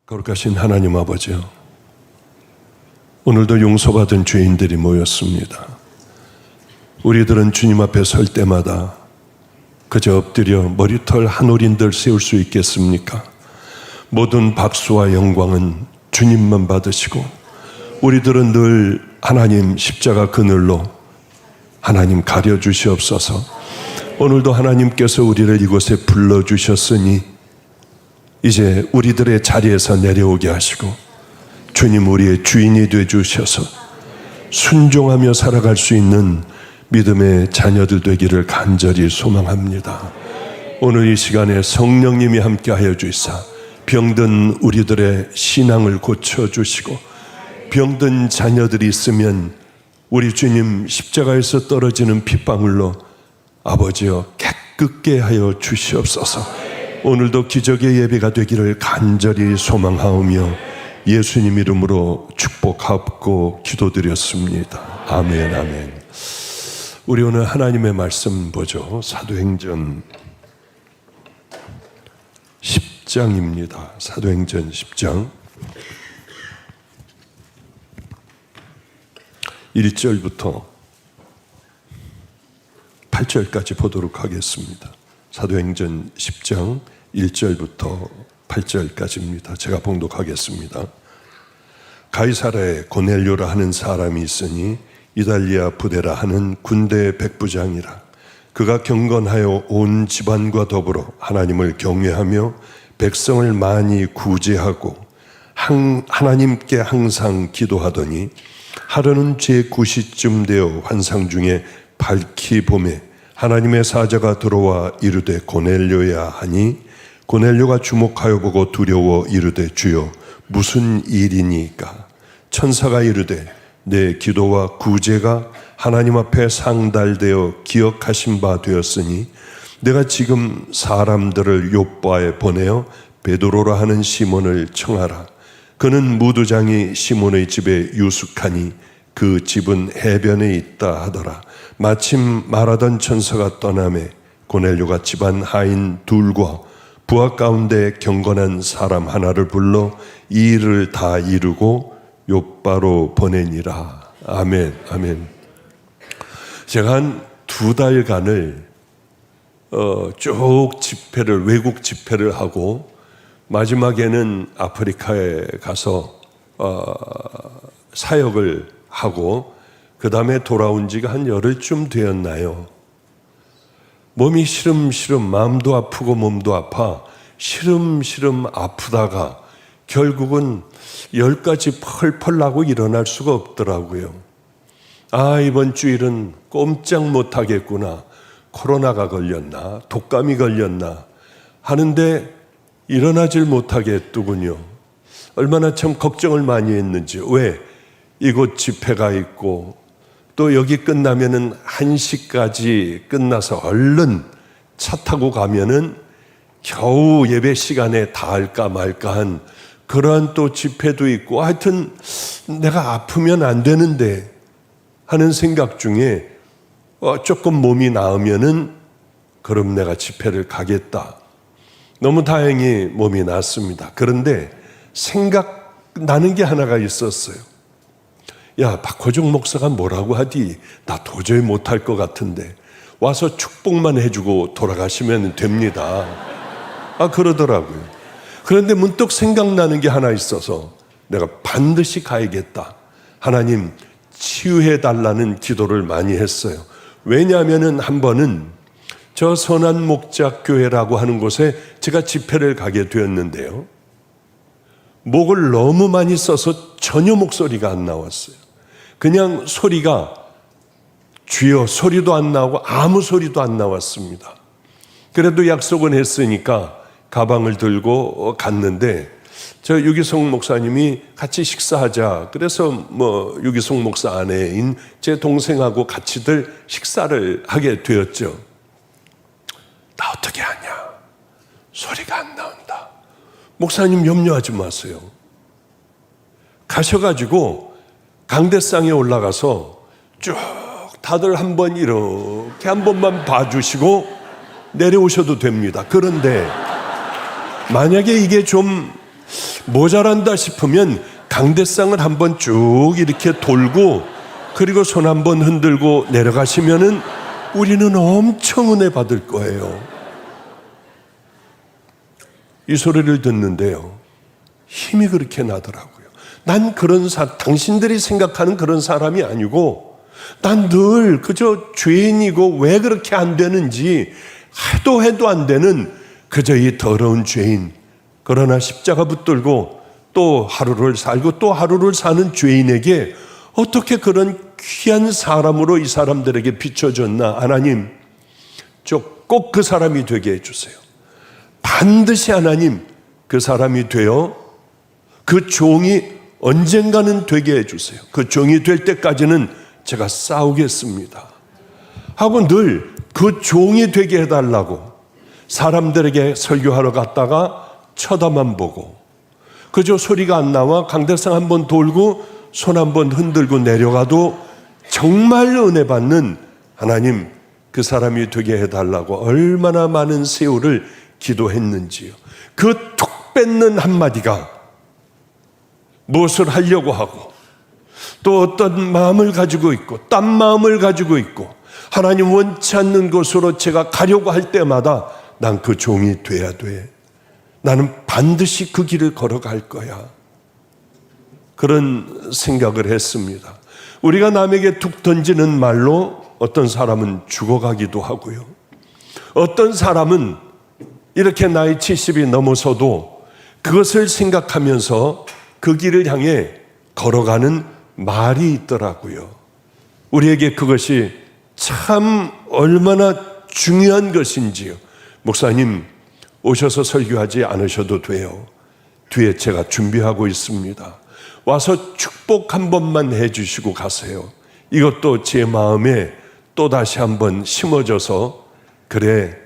거룩하신 하나님 아버지요, 오늘도 용서받은 죄인들이 모였습니다. 우리들은 주님 앞에 설 때마다 그저 엎드려 머리털 한 올인들 세울 수 있겠습니까? 모든 박수와 영광은 주님만 받으시고 우리들은 늘 하나님 십자가 그늘로 하나님 가려주시옵소서. 오늘도 하나님께서 우리를 이곳에 불러주셨으니 이제 우리들의 자리에서 내려오게 하시고 주님 우리의 주인이 되어주셔서 순종하며 살아갈 수 있는 믿음의 자녀들 되기를 간절히 소망합니다. 오늘 이 시간에 성령님이 함께하여 주시사 병든 우리들의 신앙을 고쳐주시고 병든 자녀들이 있으면 우리 주님 십자가에서 떨어지는 핏방울로 아버지여 깨끗게 하여 주시옵소서. 오늘도 기적의 예배가 되기를 간절히 소망하오며 예수님 이름으로 축복하고 기도드렸습니다. 아멘, 아멘. 우리 오늘 하나님의 말씀 보죠. 사도행전 10장입니다. 사도행전 10장 1절부터 8절까지 보도록 하겠습니다. 사도행전 10장 1절부터 8절까지입니다. 제가 봉독하겠습니다. 가이사라에 고넬료라 하는 사람이 있으니 이달리아 부데라 하는 군대 백부장이라. 그가 경건하여 온 집안과 더불어 하나님을 경외하며 백성을 많이 구제하고 하나님께 항상 기도하더니 하루는 제9시쯤 되어 환상 중에 밝히 보매 하나님의 사자가 들어와 이르되 고넬료야 하니 고넬료가 주목하여 보고 두려워 이르되 주여 무슨 일이니까? 천사가 이르되 내 기도와 구제가 하나님 앞에 상달되어 기억하신 바 되었으니 내가 지금 사람들을 욥바에 보내어 베드로라 하는 시몬을 청하라. 그는 무두장이 시몬의 집에 유숙하니 그 집은 해변에 있다 하더라. 마침 말하던 천사가 떠나매 고넬료가 집안 하인 둘과 부하 가운데 경건한 사람 하나를 불러 이 일을 다 이루고 욥바로 보내니라. 아멘, 아멘. 제가 한 2달간을 쭉 집회를, 외국 집회를 하고 마지막에는 아프리카에 가서 사역을 하고 그 다음에 돌아온 지가 한 열흘쯤 되었나요? 몸이 시름시름, 마음도 아프고 몸도 아파 시름시름 아프다가 결국은 10가지 펄펄 나고 일어날 수가 없더라고요. 아, 이번 주일은 꼼짝 못하겠구나. 코로나가 걸렸나? 독감이 걸렸나? 하는데 일어나질 못하겠더군요. 얼마나 참 걱정을 많이 했는지. 왜? 이곳 집회가 있고 또 여기 끝나면은 1시까지 끝나서 얼른 차 타고 가면은 겨우 예배 시간에 닿을까 말까 한 그러한 또 집회도 있고 하여튼 내가 아프면 안 되는데 하는 생각 중에 조금 몸이 나으면은 그럼 내가 집회를 가겠다. 너무 다행히 몸이 나았습니다. 그런데 생각나는 게 하나가 있었어요. 야, 박호중 목사가 뭐라고 하디? 나 도저히 못할 것 같은데 와서 축복만 해주고 돌아가시면 됩니다. 그러더라고요. 그런데 문득 생각나는 게 하나 있어서 내가 반드시 가야겠다. 하나님 치유해달라는 기도를 많이 했어요. 왜냐하면 한 번은 저 선한목자교회라고 하는 곳에 제가 집회를 가게 되었는데요. 목을 너무 많이 써서 전혀 목소리가 안 나왔어요. 그냥 소리가 주여 소리도 안 나오고 아무 소리도 안 나왔습니다. 그래도 약속은 했으니까 가방을 들고 갔는데 저 유기성 목사님이 같이 식사하자. 그래서 유기성 목사 아내인 제 동생하고 같이들 식사를 하게 되었죠. 나 어떻게 하냐? 소리가 안 나온다. 목사님 염려하지 마세요. 가셔가지고 강대상에 올라가서 쭉 다들 한번 이렇게 한 번만 봐주시고 내려오셔도 됩니다. 그런데 만약에 이게 좀 모자란다 싶으면 강대상을 한번 쭉 이렇게 돌고 그리고 손 한번 흔들고 내려가시면은 우리는 엄청 은혜 받을 거예요. 이 소리를 듣는데요, 힘이 그렇게 나더라고요. 난 그런 당신들이 생각하는 그런 사람이 아니고 난 늘 그저 죄인이고 왜 그렇게 안 되는지 해도 안 되는 그저 이 더러운 죄인, 그러나 십자가 붙들고 또 하루를 살고 또 하루를 사는 죄인에게 어떻게 그런 귀한 사람으로 이 사람들에게 비춰졌나. 하나님, 꼭 그 사람이 되게 해주세요. 반드시 하나님 그 사람이 되어 그 종이 언젠가는 되게 해주세요. 그 종이 될 때까지는 제가 싸우겠습니다 하고 늘 그 종이 되게 해달라고 사람들에게 설교하러 갔다가 쳐다만 보고 그저 소리가 안 나와 강대상 한번 돌고 손 한번 흔들고 내려가도 정말 은혜 받는 하나님, 그 사람이 되게 해달라고 얼마나 많은 세월을 기도했는지요. 그 툭 뺏는 한마디가 무엇을 하려고 하고 또 어떤 마음을 가지고 있고 딴 마음을 가지고 있고 하나님 원치 않는 곳으로 제가 가려고 할 때마다 난 그 종이 돼야 돼. 나는 반드시 그 길을 걸어갈 거야. 그런 생각을 했습니다. 우리가 남에게 툭 던지는 말로 어떤 사람은 죽어가기도 하고요. 어떤 사람은 이렇게 나이 70이 넘어서도 그것을 생각하면서 그 길을 향해 걸어가는 말이 있더라고요. 우리에게 그것이 참 얼마나 중요한 것인지요. 목사님, 오셔서 설교하지 않으셔도 돼요. 뒤에 제가 준비하고 있습니다. 와서 축복 한 번만 해주시고 가세요. 이것도 제 마음에 또다시 한번 심어져서, 그래,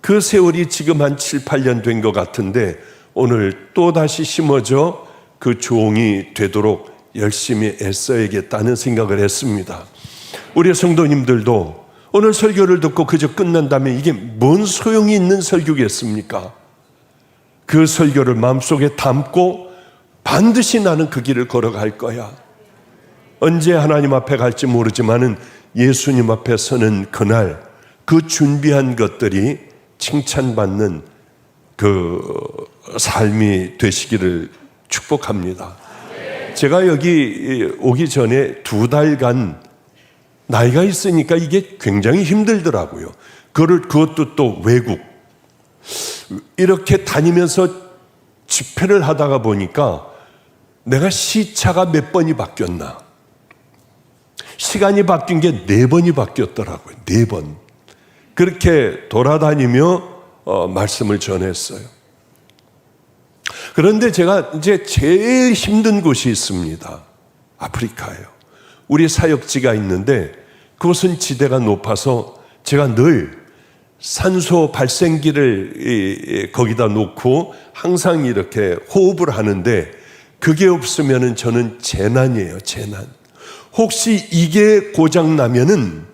그 세월이 지금 한 7, 8년 된 것 같은데 오늘 또다시 심어져 그 종이 되도록 열심히 애써야겠다는 생각을 했습니다. 우리 성도님들도 오늘 설교를 듣고 그저 끝난다면 이게 뭔 소용이 있는 설교겠습니까? 그 설교를 마음속에 담고 반드시 나는 그 길을 걸어갈 거야. 언제 하나님 앞에 갈지 모르지만은 예수님 앞에 서는 그날 그 준비한 것들이 칭찬받는 그 삶이 되시기를 축복합니다. 제가 여기 오기 전에 2달간 나이가 있으니까 이게 굉장히 힘들더라고요. 그것도 또 외국. 이렇게 다니면서 집회를 하다가 보니까 내가 시차가 몇 번이 바뀌었나. 시간이 바뀐 게 4번이 바뀌었더라고요. 4번. 그렇게 돌아다니며 말씀을 전했어요. 그런데 제가 이제 제일 힘든 곳이 있습니다. 아프리카예요. 우리 사역지가 있는데 그곳은 지대가 높아서 제가 늘 산소 발생기를 거기다 놓고 항상 이렇게 호흡을 하는데 그게 없으면은 저는 재난이에요, 재난. 혹시 이게 고장 나면은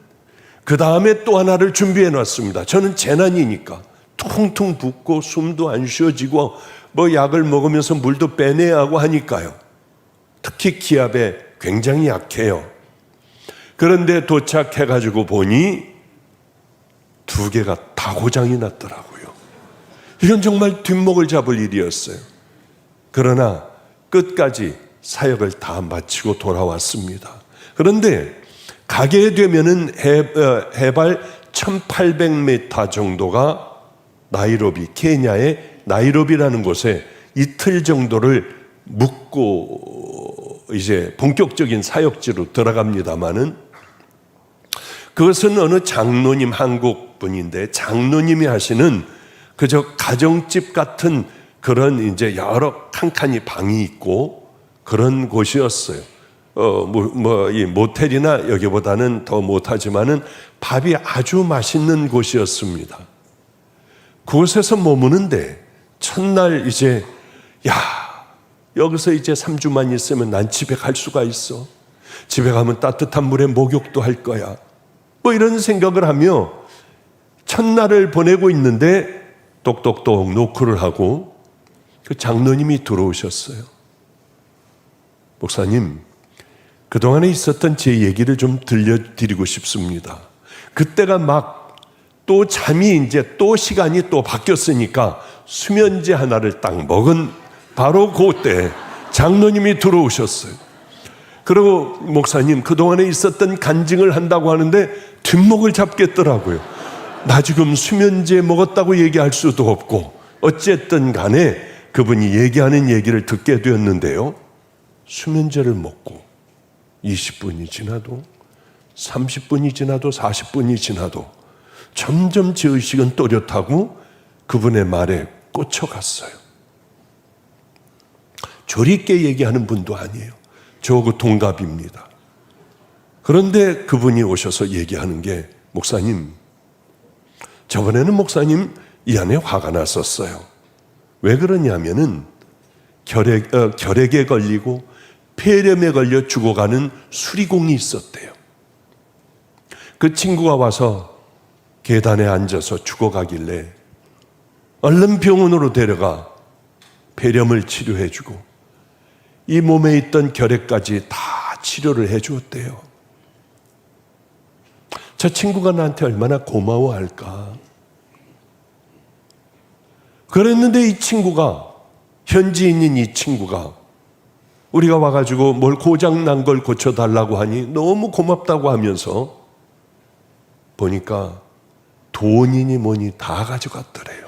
그 다음에 또 하나를 준비해 놨습니다. 저는 재난이니까 퉁퉁 붓고 숨도 안 쉬어지고 뭐 약을 먹으면서 물도 빼내야 하고 하니까요. 특히 기압에 굉장히 약해요. 그런데 도착해가지고 보니 2개가 다 고장이 났더라고요. 이건 정말 뒷목을 잡을 일이었어요. 그러나 끝까지 사역을 다 마치고 돌아왔습니다. 그런데 가게 되면은 해발 1800m 정도가 나이로비, 케냐의 나이로비라는 곳에 이틀 정도를 묵고 이제 본격적인 사역지로 들어갑니다마는 그것은 어느 장로님, 한국 분인데 장로님이 하시는 그저 가정집 같은 그런 이제 여러 칸칸이 방이 있고 그런 곳이었어요. 이 모텔이나 여기보다는 더 못하지만은 밥이 아주 맛있는 곳이었습니다. 그곳에서 머무는데 첫날 이제 여기서 이제 3주만 있으면 난 집에 갈 수가 있어. 집에 가면 따뜻한 물에 목욕도 할 거야. 뭐 이런 생각을 하며 첫날을 보내고 있는데 똑똑똑 노크를 하고 그 장로님이 들어오셨어요. 목사님, 그동안에 있었던 제 얘기를 좀 들려드리고 싶습니다. 그때가 막 또 잠이 이제 또 시간이 또 바뀌었으니까 수면제 하나를 딱 먹은 바로 그때 장로님이 들어오셨어요. 그리고 목사님, 그동안에 있었던 간증을 한다고 하는데 뒷목을 잡겠더라고요. 나 지금 수면제 먹었다고 얘기할 수도 없고, 어쨌든 간에 그분이 얘기하는 얘기를 듣게 되었는데요. 수면제를 먹고 20분이 지나도 30분이 지나도 40분이 지나도 점점 제 의식은 또렷하고 그분의 말에 꽂혀갔어요. 조리있게 얘기하는 분도 아니에요. 저하고 동갑입니다. 그런데 그분이 오셔서 얘기하는 게, 목사님, 저번에는 목사님 이 안에 화가 났었어요. 왜 그러냐면은 결핵에 걸리고 폐렴에 걸려 죽어가는 수리공이 있었대요. 그 친구가 와서 계단에 앉아서 죽어가길래 얼른 병원으로 데려가 폐렴을 치료해주고 이 몸에 있던 결핵까지 다 치료를 해주었대요. 저 친구가 나한테 얼마나 고마워할까. 그랬는데 이 친구가, 현지인인 이 친구가 우리가 와가지고 뭘 고장난 걸 고쳐달라고 하니 너무 고맙다고 하면서 보니까 돈이니 뭐니 다 가져갔더래요.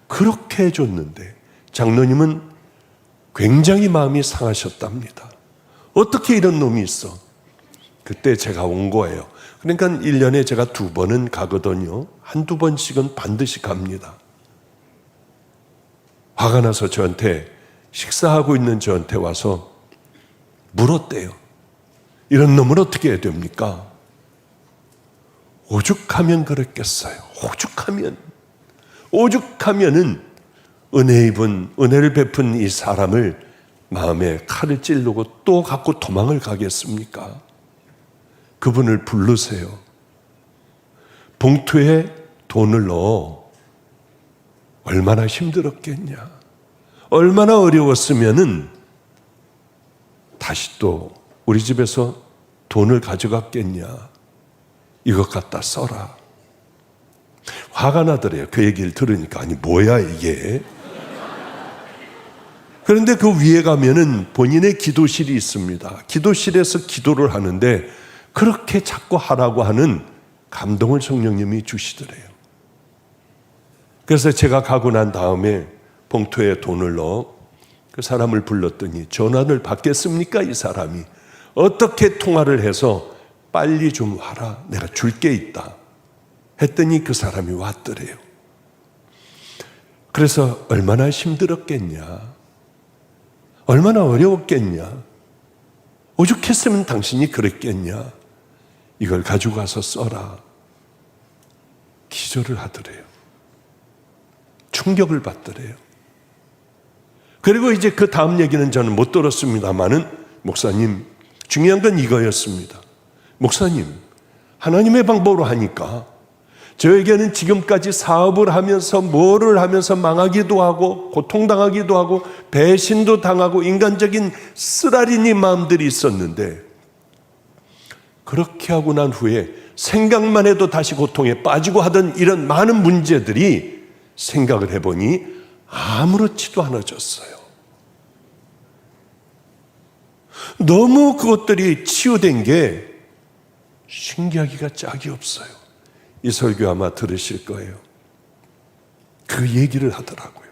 그렇게 해줬는데 장로님은 굉장히 마음이 상하셨답니다. 어떻게 이런 놈이 있어? 그때 제가 온 거예요. 그러니까 1년에 제가 2번은 가거든요. 한두 번씩은 반드시 갑니다. 화가 나서 저한테, 식사하고 있는 저한테 와서 물었대요. 이런 놈을 어떻게 해야 됩니까? 오죽하면 그랬겠어요. 오죽하면은 은혜를 베푼 이 사람을 마음에 칼을 찌르고 또 갖고 도망을 가겠습니까? 그분을 부르세요. 봉투에 돈을 넣어. 얼마나 힘들었겠냐. 얼마나 어려웠으면은 다시 또 우리 집에서 돈을 가져갔겠냐. 이것 갖다 써라. 화가 나더래요. 그 얘기를 들으니까. 아니 뭐야 이게. 그런데 그 위에 가면은 본인의 기도실이 있습니다. 기도실에서 기도를 하는데 그렇게 자꾸 하라고 하는 감동을 성령님이 주시더래요. 그래서 제가 가고 난 다음에 봉투에 돈을 넣어 그 사람을 불렀더니, 전화를 받겠습니까? 이 사람이 어떻게 통화를 해서 빨리 좀 와라, 내가 줄 게 있다 했더니 그 사람이 왔더래요. 그래서 얼마나 힘들었겠냐, 얼마나 어려웠겠냐, 오죽했으면 당신이 그랬겠냐, 이걸 가지고 가서 써라. 기절을 하더래요. 충격을 받더래요. 그리고 이제 그 다음 얘기는 저는 못 들었습니다만은, 목사님, 중요한 건 이거였습니다. 목사님, 하나님의 방법으로 하니까 저에게는 지금까지 사업을 하면서 뭐를 하면서 망하기도 하고 고통당하기도 하고 배신도 당하고 인간적인 쓰라리니 마음들이 있었는데, 그렇게 하고 난 후에 생각만 해도 다시 고통에 빠지고 하던 이런 많은 문제들이 생각을 해보니 아무렇지도 않아졌어요. 너무 그것들이 치유된 게 신기하기가 짝이 없어요. 이 설교 아마 들으실 거예요. 그 얘기를 하더라고요.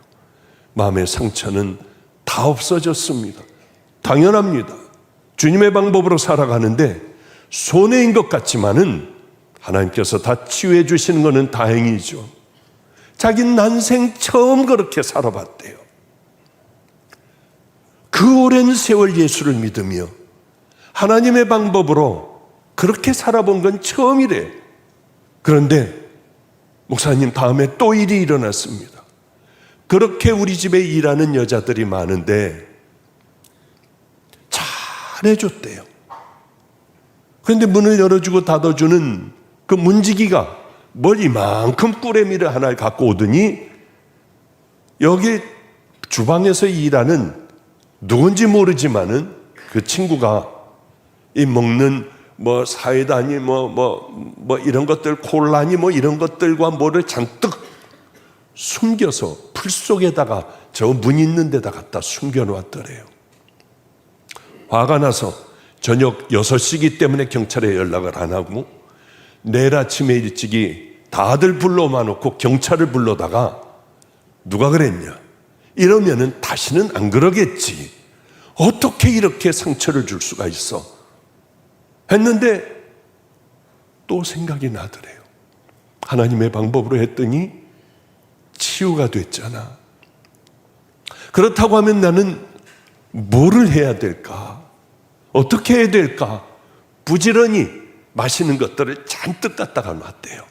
마음의 상처는 다 없어졌습니다. 당연합니다. 주님의 방법으로 살아가는데 손해인 것 같지만은 하나님께서 다 치유해 주시는 것은 다행이죠. 자기는 난생 처음 그렇게 살아봤대요. 그 오랜 세월 예수를 믿으며 하나님의 방법으로 그렇게 살아본 건 처음이래. 그런데 목사님, 다음에 또 일이 일어났습니다. 그렇게 우리 집에 일하는 여자들이 많은데 잘해줬대요. 그런데 문을 열어주고 닫아주는 그 문지기가 뭘 이만큼 꾸레미를 하나를 갖고 오더니 여기 주방에서 일하는 누군지 모르지만은 그 친구가 이 먹는 뭐 사이다니 뭐 이런 것들, 콜라니 뭐 이런 것들과 뭐를 잔뜩 숨겨서 풀 속에다가 저 문 있는 데다 갖다 숨겨놓았더래요. 화가 나서 저녁 6시기 때문에 경찰에 연락을 안 하고 내일 아침에 일찍이 다들 불러만 놓고 경찰을 불러다가 누가 그랬냐? 이러면은 다시는 안 그러겠지. 어떻게 이렇게 상처를 줄 수가 있어? 했는데 또 생각이 나더래요. 하나님의 방법으로 했더니 치유가 됐잖아. 그렇다고 하면 나는 뭐를 해야 될까? 어떻게 해야 될까? 부지런히 맛있는 것들을 잔뜩 갖다가 놨대요.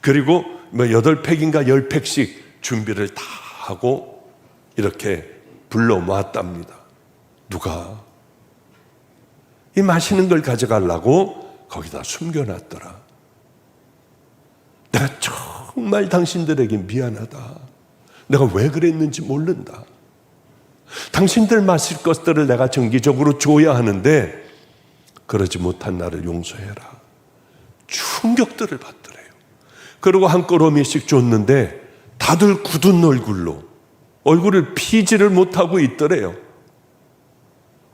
그리고 뭐 8팩인가 10팩씩 준비를 다 하고 이렇게 불러 모았답니다. 누가? 이 맛있는 걸 가져가려고 거기다 숨겨놨더라. 내가 정말 당신들에게 미안하다. 내가 왜 그랬는지 모른다. 당신들 마실 것들을 내가 정기적으로 줘야 하는데 그러지 못한 나를 용서해라. 충격들을 받더래요. 그리고 한 꼬러미씩 줬는데 다들 굳은 얼굴로 얼굴을 피지를 못하고 있더래요.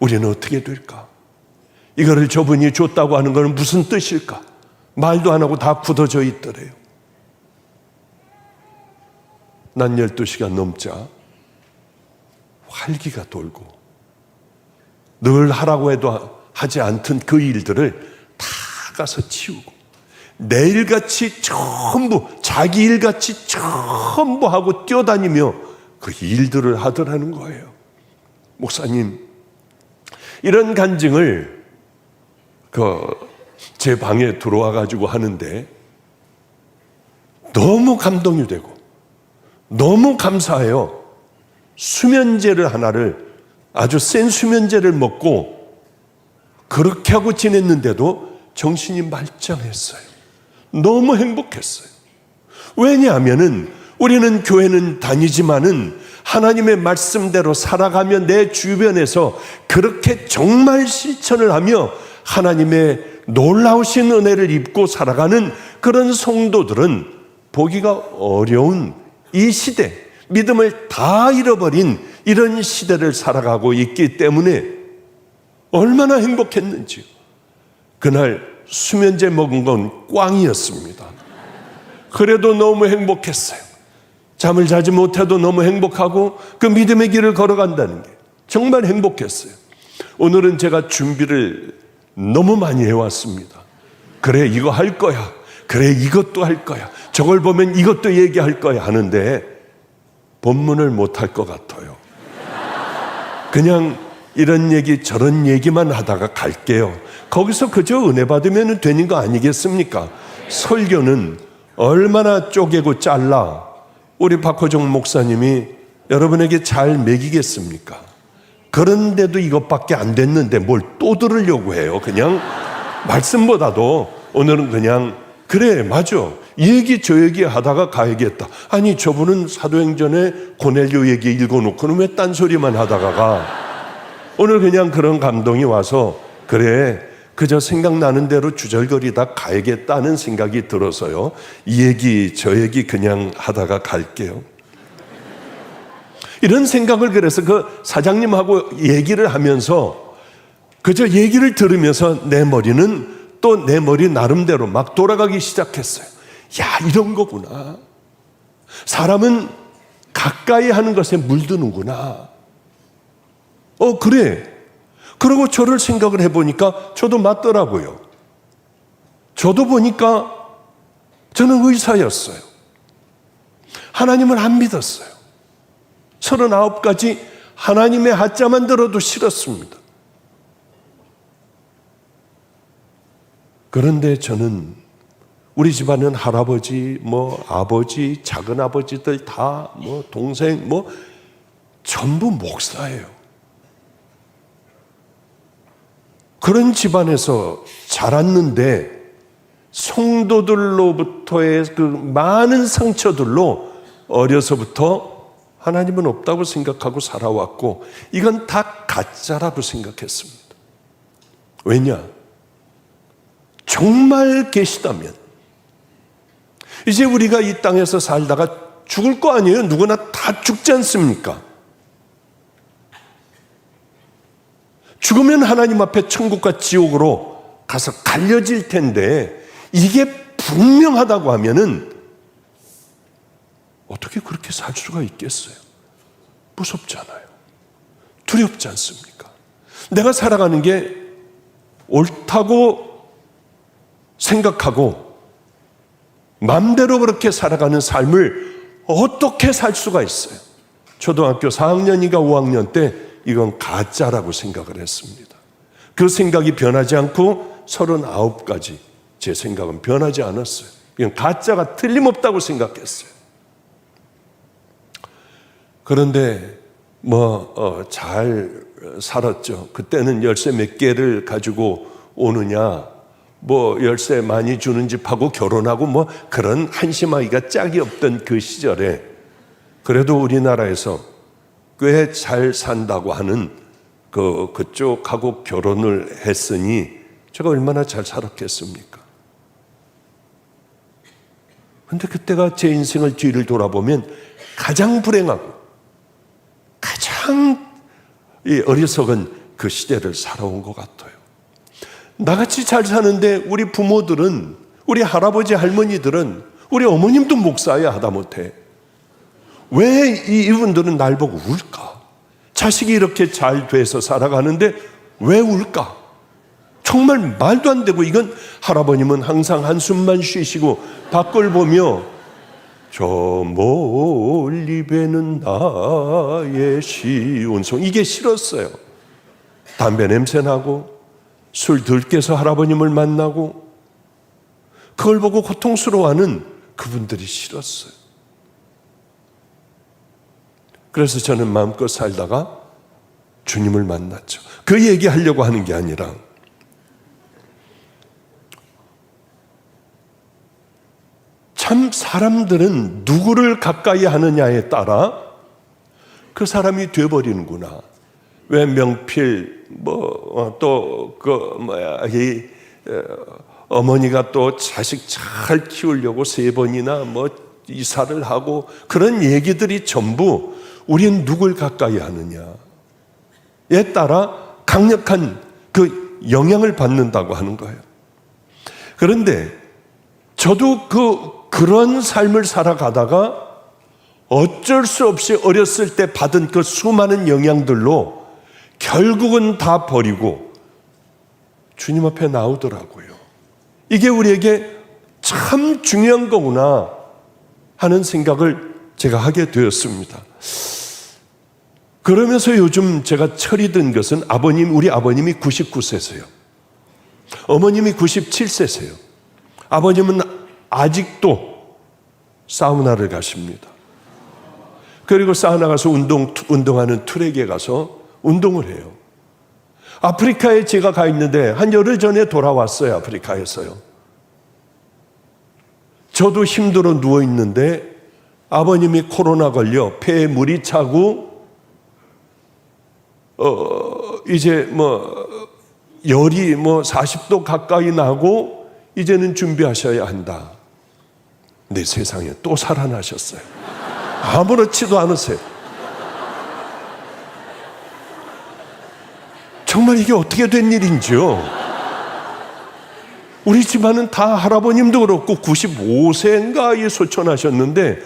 우리는 어떻게 될까? 이거를 저분이 줬다고 하는 것은 무슨 뜻일까? 말도 안 하고 다 굳어져 있더래요. 난 12시간 넘자 활기가 돌고 늘 하라고 해도 하지 않던 그 일들을 다 가서 치우고 내일같이 전부 자기 일같이 전부 하고 뛰어다니며 그 일들을 하더라는 거예요. 목사님, 이런 간증을 제 방에 들어와 가지고 하는데 너무 감동이 되고 너무 감사해요. 수면제를 하나를, 아주 센 수면제를 먹고 그렇게 하고 지냈는데도 정신이 말짱했어요. 너무 행복했어요. 왜냐하면은 우리는 교회는 다니지만은 하나님의 말씀대로 살아가며 내 주변에서 그렇게 정말 실천을 하며 하나님의 놀라우신 은혜를 입고 살아가는 그런 성도들은 보기가 어려운 이 시대, 믿음을 다 잃어버린 이런 시대를 살아가고 있기 때문에 얼마나 행복했는지요. 그날 수면제 먹은 건 꽝이었습니다. 그래도 너무 행복했어요. 잠을 자지 못해도 너무 행복하고 그 믿음의 길을 걸어간다는 게 정말 행복했어요. 오늘은 제가 준비를 너무 많이 해왔습니다. 그래, 이거 할 거야. 그래, 이것도 할 거야. 저걸 보면 이것도 얘기할 거야 하는데 본문을 못할 것 같아요. 그냥 이런 얘기 저런 얘기만 하다가 갈게요. 거기서 그저 은혜 받으면 되는 거 아니겠습니까? 설교는 얼마나 쪼개고 잘라 우리 박호정 목사님이 여러분에게 잘 먹이겠습니까? 그런데도 이것밖에 안 됐는데 뭘 또 들으려고 해요. 그냥 말씀보다도 오늘은 그냥 그래, 맞아, 이 얘기 저 얘기 하다가 가야겠다. 아니, 저분은 사도행전에 고넬료 얘기 읽어놓고는 왜 딴소리만 하다가 가? 오늘 그냥 그런 감동이 와서 그래, 그저 생각나는 대로 주절거리다 가야겠다는 생각이 들어서요, 이 얘기 저 얘기 그냥 하다가 갈게요. 이런 생각을 그래서 그 사장님하고 얘기를 하면서 그저 얘기를 들으면서 내 머리는 또 내 머리 나름대로 막 돌아가기 시작했어요. 야, 이런 거구나. 사람은 가까이 하는 것에 물드는구나. 그래. 그리고 저를 생각을 해보니까 저도 맞더라고요. 저도 보니까 저는 의사였어요. 하나님을 안 믿었어요. 39가지 하나님의 하자만 들어도 싫었습니다. 그런데 저는 우리 집안은 할아버지, 아버지, 작은 아버지들 다 동생 전부 목사예요. 그런 집안에서 자랐는데 성도들로부터의 그 많은 상처들로 어려서부터 하나님은 없다고 생각하고 살아왔고 이건 다 가짜라고 생각했습니다. 왜냐? 정말 계시다면 이제 우리가 이 땅에서 살다가 죽을 거 아니에요? 누구나 다 죽지 않습니까? 죽으면 하나님 앞에 천국과 지옥으로 가서 갈려질 텐데 이게 분명하다고 하면은 어떻게 그렇게 살 수가 있겠어요? 무섭잖아요. 두렵지 않습니까? 내가 살아가는 게 옳다고 생각하고 마음대로 그렇게 살아가는 삶을 어떻게 살 수가 있어요? 초등학교 4학년인가 5학년 때 이건 가짜라고 생각을 했습니다. 그 생각이 변하지 않고 39까지 제 생각은 변하지 않았어요. 이건 가짜가 틀림없다고 생각했어요. 그런데 잘 살았죠. 그때는 열쇠 몇 개를 가지고 오느냐, 열쇠 많이 주는 집하고 결혼하고 그런 한심하기가 짝이 없던 그 시절에 그래도 우리나라에서 꽤 잘 산다고 하는 그쪽하고 결혼을 했으니 제가 얼마나 잘 살았겠습니까? 근데 그때가 제 인생을 뒤를 돌아보면 가장 불행하고 가장 어리석은 그 시대를 살아온 것 같아요. 나같이 잘 사는데 우리 부모들은, 우리 할아버지 할머니들은, 우리 어머님도 목사야 하다못해 왜 이분들은 날 보고 울까? 자식이 이렇게 잘 돼서 살아가는데 왜 울까? 정말 말도 안 되고, 이건 할아버님은 항상 한숨만 쉬시고 밖을 보며 저 멀리 배는 나의 시온송, 이게 싫었어요. 담배 냄새 나고 술 들깨서 할아버님을 만나고 그걸 보고 고통스러워하는 그분들이 싫었어요. 그래서 저는 마음껏 살다가 주님을 만났죠. 그 얘기하려고 하는 게 아니라 참 사람들은 누구를 가까이 하느냐에 따라 그 사람이 되어버리는구나. 왜 명필 어머니가 또 자식 잘 키우려고 3번이나 이사를 하고 그런 얘기들이 전부 우리는 누굴 가까이 하느냐에 따라 강력한 그 영향을 받는다고 하는 거예요. 그런데 저도 그런 삶을 살아가다가 어쩔 수 없이 어렸을 때 받은 그 수많은 영향들로 결국은 다 버리고 주님 앞에 나오더라고요. 이게 우리에게 참 중요한 거구나 하는 생각을 제가 하게 되었습니다. 그러면서 요즘 제가 철이 든 것은 우리 아버님이 99세세요. 어머님이 97세세요. 아버님은 아직도 사우나를 가십니다. 그리고 사우나 가서 운동하는 트랙에 가서 운동을 해요. 아프리카에 제가 가 있는데 한 열흘 전에 돌아왔어요. 아프리카에서요. 저도 힘들어 누워 있는데 아버님이 코로나 걸려 폐에 물이 차고 이제 열이 40도 가까이 나고 이제는 준비하셔야 한다. 내 세상에 또 살아나셨어요. 아무렇지도 않으세요. 정말 이게 어떻게 된 일인지요. 우리 집안은 다 할아버님도 그렇고 95세인가 소천하셨는데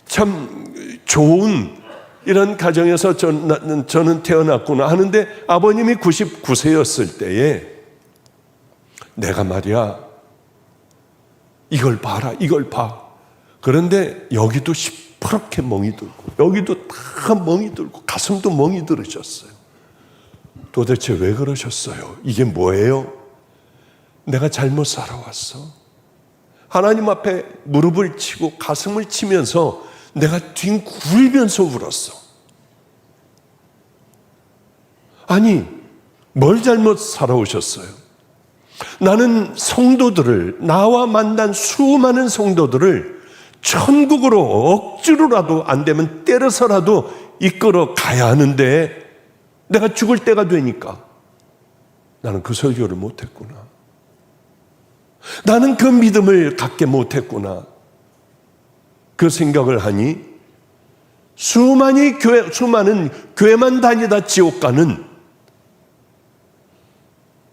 참 좋은 이런 가정에서 저는 태어났구나 하는데 아버님이 99세였을 때에 내가 말이야 이걸 봐라, 이걸 봐. 그런데 여기도 시퍼렇게 멍이 들고 여기도 다 멍이 들고 가슴도 멍이 들으셨어요. 도대체 왜 그러셨어요? 이게 뭐예요? 내가 잘못 살아왔어. 하나님 앞에 무릎을 치고 가슴을 치면서 내가 뒹굴면서 울었어. 아니, 뭘 잘못 살아오셨어요? 나는 성도들을, 나와 만난 수많은 성도들을 천국으로 억지로라도 안 되면 때려서라도 이끌어 가야 하는데 내가 죽을 때가 되니까 나는 그 설교를 못했구나. 나는 그 믿음을 갖게 못했구나. 그 생각을 하니 수많은 교회만 다니다 지옥 가는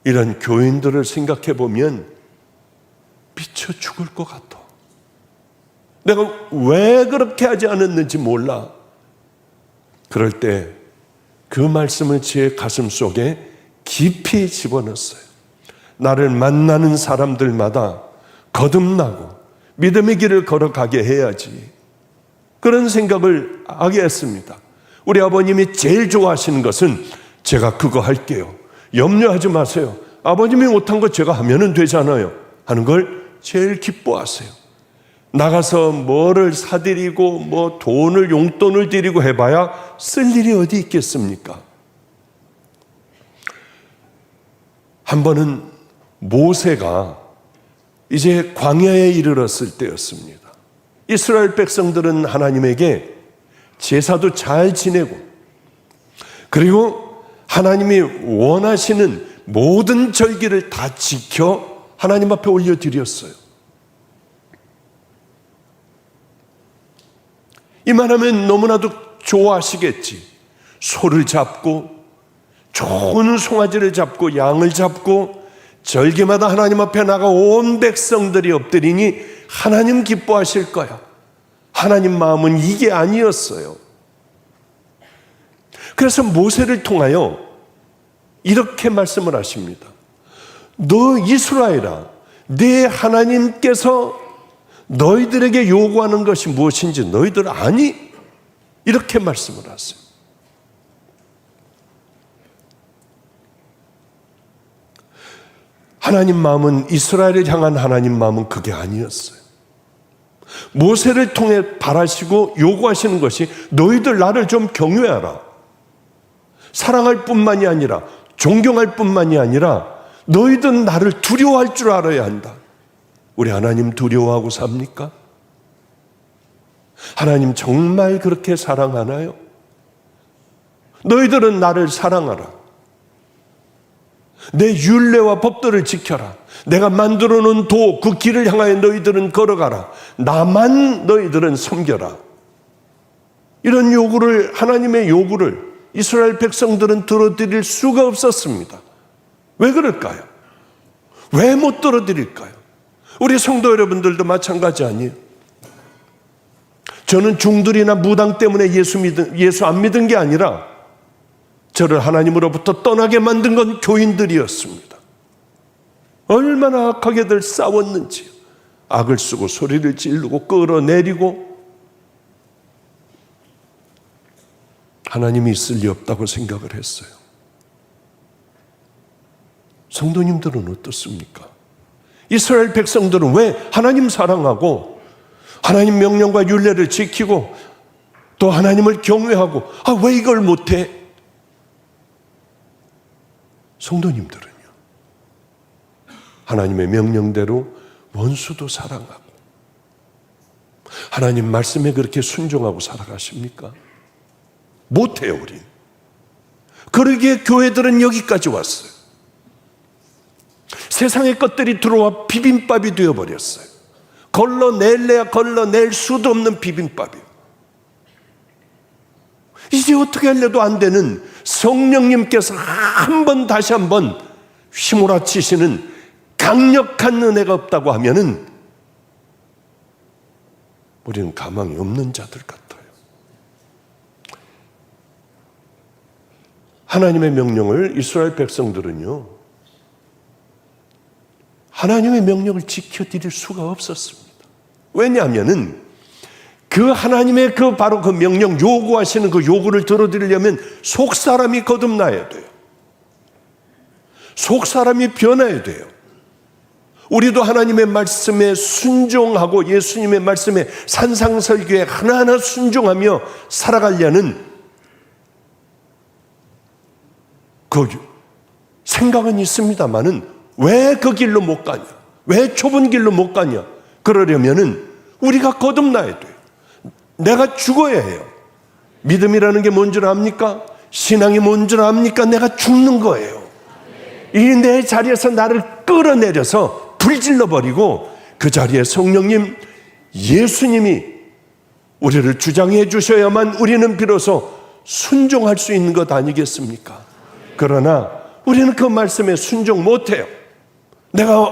이런 교인들을 생각해 보면 미쳐 죽을 것 같아. 내가 왜 그렇게 하지 않았는지 몰라. 그럴 때 그 말씀을 제 가슴 속에 깊이 집어넣었어요. 나를 만나는 사람들마다 거듭나고 믿음의 길을 걸어가게 해야지. 그런 생각을 하게 했습니다. 우리 아버님이 제일 좋아하시는 것은 제가 그거 할게요. 염려하지 마세요. 아버님이 못한 거 제가 하면 되잖아요. 하는 걸 제일 기뻐하세요. 나가서 뭐를 사드리고 뭐 용돈을 드리고 해봐야 쓸 일이 어디 있겠습니까? 한 번은 모세가 이제 광야에 이르렀을 때였습니다. 이스라엘 백성들은 하나님에게 제사도 잘 지내고 그리고 하나님이 원하시는 모든 절기를 다 지켜 하나님 앞에 올려드렸어요. 이만하면 너무나도 좋아하시겠지. 소를 잡고 좋은 송아지를 잡고 양을 잡고 절기마다 하나님 앞에 나가 온 백성들이 엎드리니 하나님 기뻐하실 거야. 하나님 마음은 이게 아니었어요. 그래서 모세를 통하여 이렇게 말씀을 하십니다. 너 이스라엘아, 네 하나님께서 너희들에게 요구하는 것이 무엇인지 너희들 아니? 이렇게 말씀을 하세요. 하나님 마음은, 이스라엘을 향한 하나님 마음은 그게 아니었어요. 모세를 통해 바라시고 요구하시는 것이 너희들 나를 좀 경외하라. 사랑할 뿐만이 아니라 존경할 뿐만이 아니라 너희들 나를 두려워할 줄 알아야 한다. 우리 하나님 두려워하고 삽니까? 하나님 정말 그렇게 사랑하나요? 너희들은 나를 사랑하라. 내 율례와 법도를 지켜라. 내가 만들어 놓은 그 길을 향하여 너희들은 걸어가라. 나만 너희들은 섬겨라. 이런 요구를, 하나님의 요구를 이스라엘 백성들은 들어드릴 수가 없었습니다. 왜 그럴까요? 왜 못 들어드릴까요? 우리 성도 여러분들도 마찬가지 아니에요? 저는 중들이나 무당 때문에 예수 안 믿은 게 아니라 저를 하나님으로부터 떠나게 만든 건 교인들이었습니다. 얼마나 악하게들 싸웠는지, 악을 쓰고 소리를 지르고 끌어내리고 하나님이 있을 리 없다고 생각을 했어요. 성도님들은 어떻습니까? 이스라엘 백성들은 왜 하나님 사랑하고 하나님 명령과 율례를 지키고 또 하나님을 경외하고 왜 이걸 못해? 성도님들은요, 하나님의 명령대로 원수도 사랑하고 하나님 말씀에 그렇게 순종하고 살아가십니까? 못해요, 우린. 그러기에 교회들은 여기까지 왔어요. 세상의 것들이 들어와 비빔밥이 되어버렸어요. 걸러낼래야 걸러낼 수도 없는 비빔밥이에요. 이제 어떻게 하려도 안 되는 성령님께서 다시 한 번 휘몰아치시는 강력한 은혜가 없다고 하면은 우리는 가망이 없는 자들 같아요. 하나님의 명령을 이스라엘 백성들은요, 하나님의 명령을 지켜드릴 수가 없었습니다. 왜냐하면은 그 하나님의 바로 그 명령, 요구하시는 그 요구를 들어드리려면 속 사람이 거듭나야 돼요. 속 사람이 변해야 돼요. 우리도 하나님의 말씀에 순종하고 예수님의 말씀에 산상설교에 하나하나 순종하며 살아가려는 그 생각은 있습니다만은 왜 그 길로 못 가냐? 왜 좁은 길로 못 가냐? 그러려면은 우리가 거듭나야 돼요. 내가 죽어야 해요. 믿음이라는 게 뭔 줄 압니까? 신앙이 뭔 줄 압니까? 내가 죽는 거예요. 이 내 자리에서 나를 끌어내려서 불질러버리고 그 자리에 성령님, 예수님이 우리를 주장해 주셔야만 우리는 비로소 순종할 수 있는 것 아니겠습니까? 그러나 우리는 그 말씀에 순종 못해요.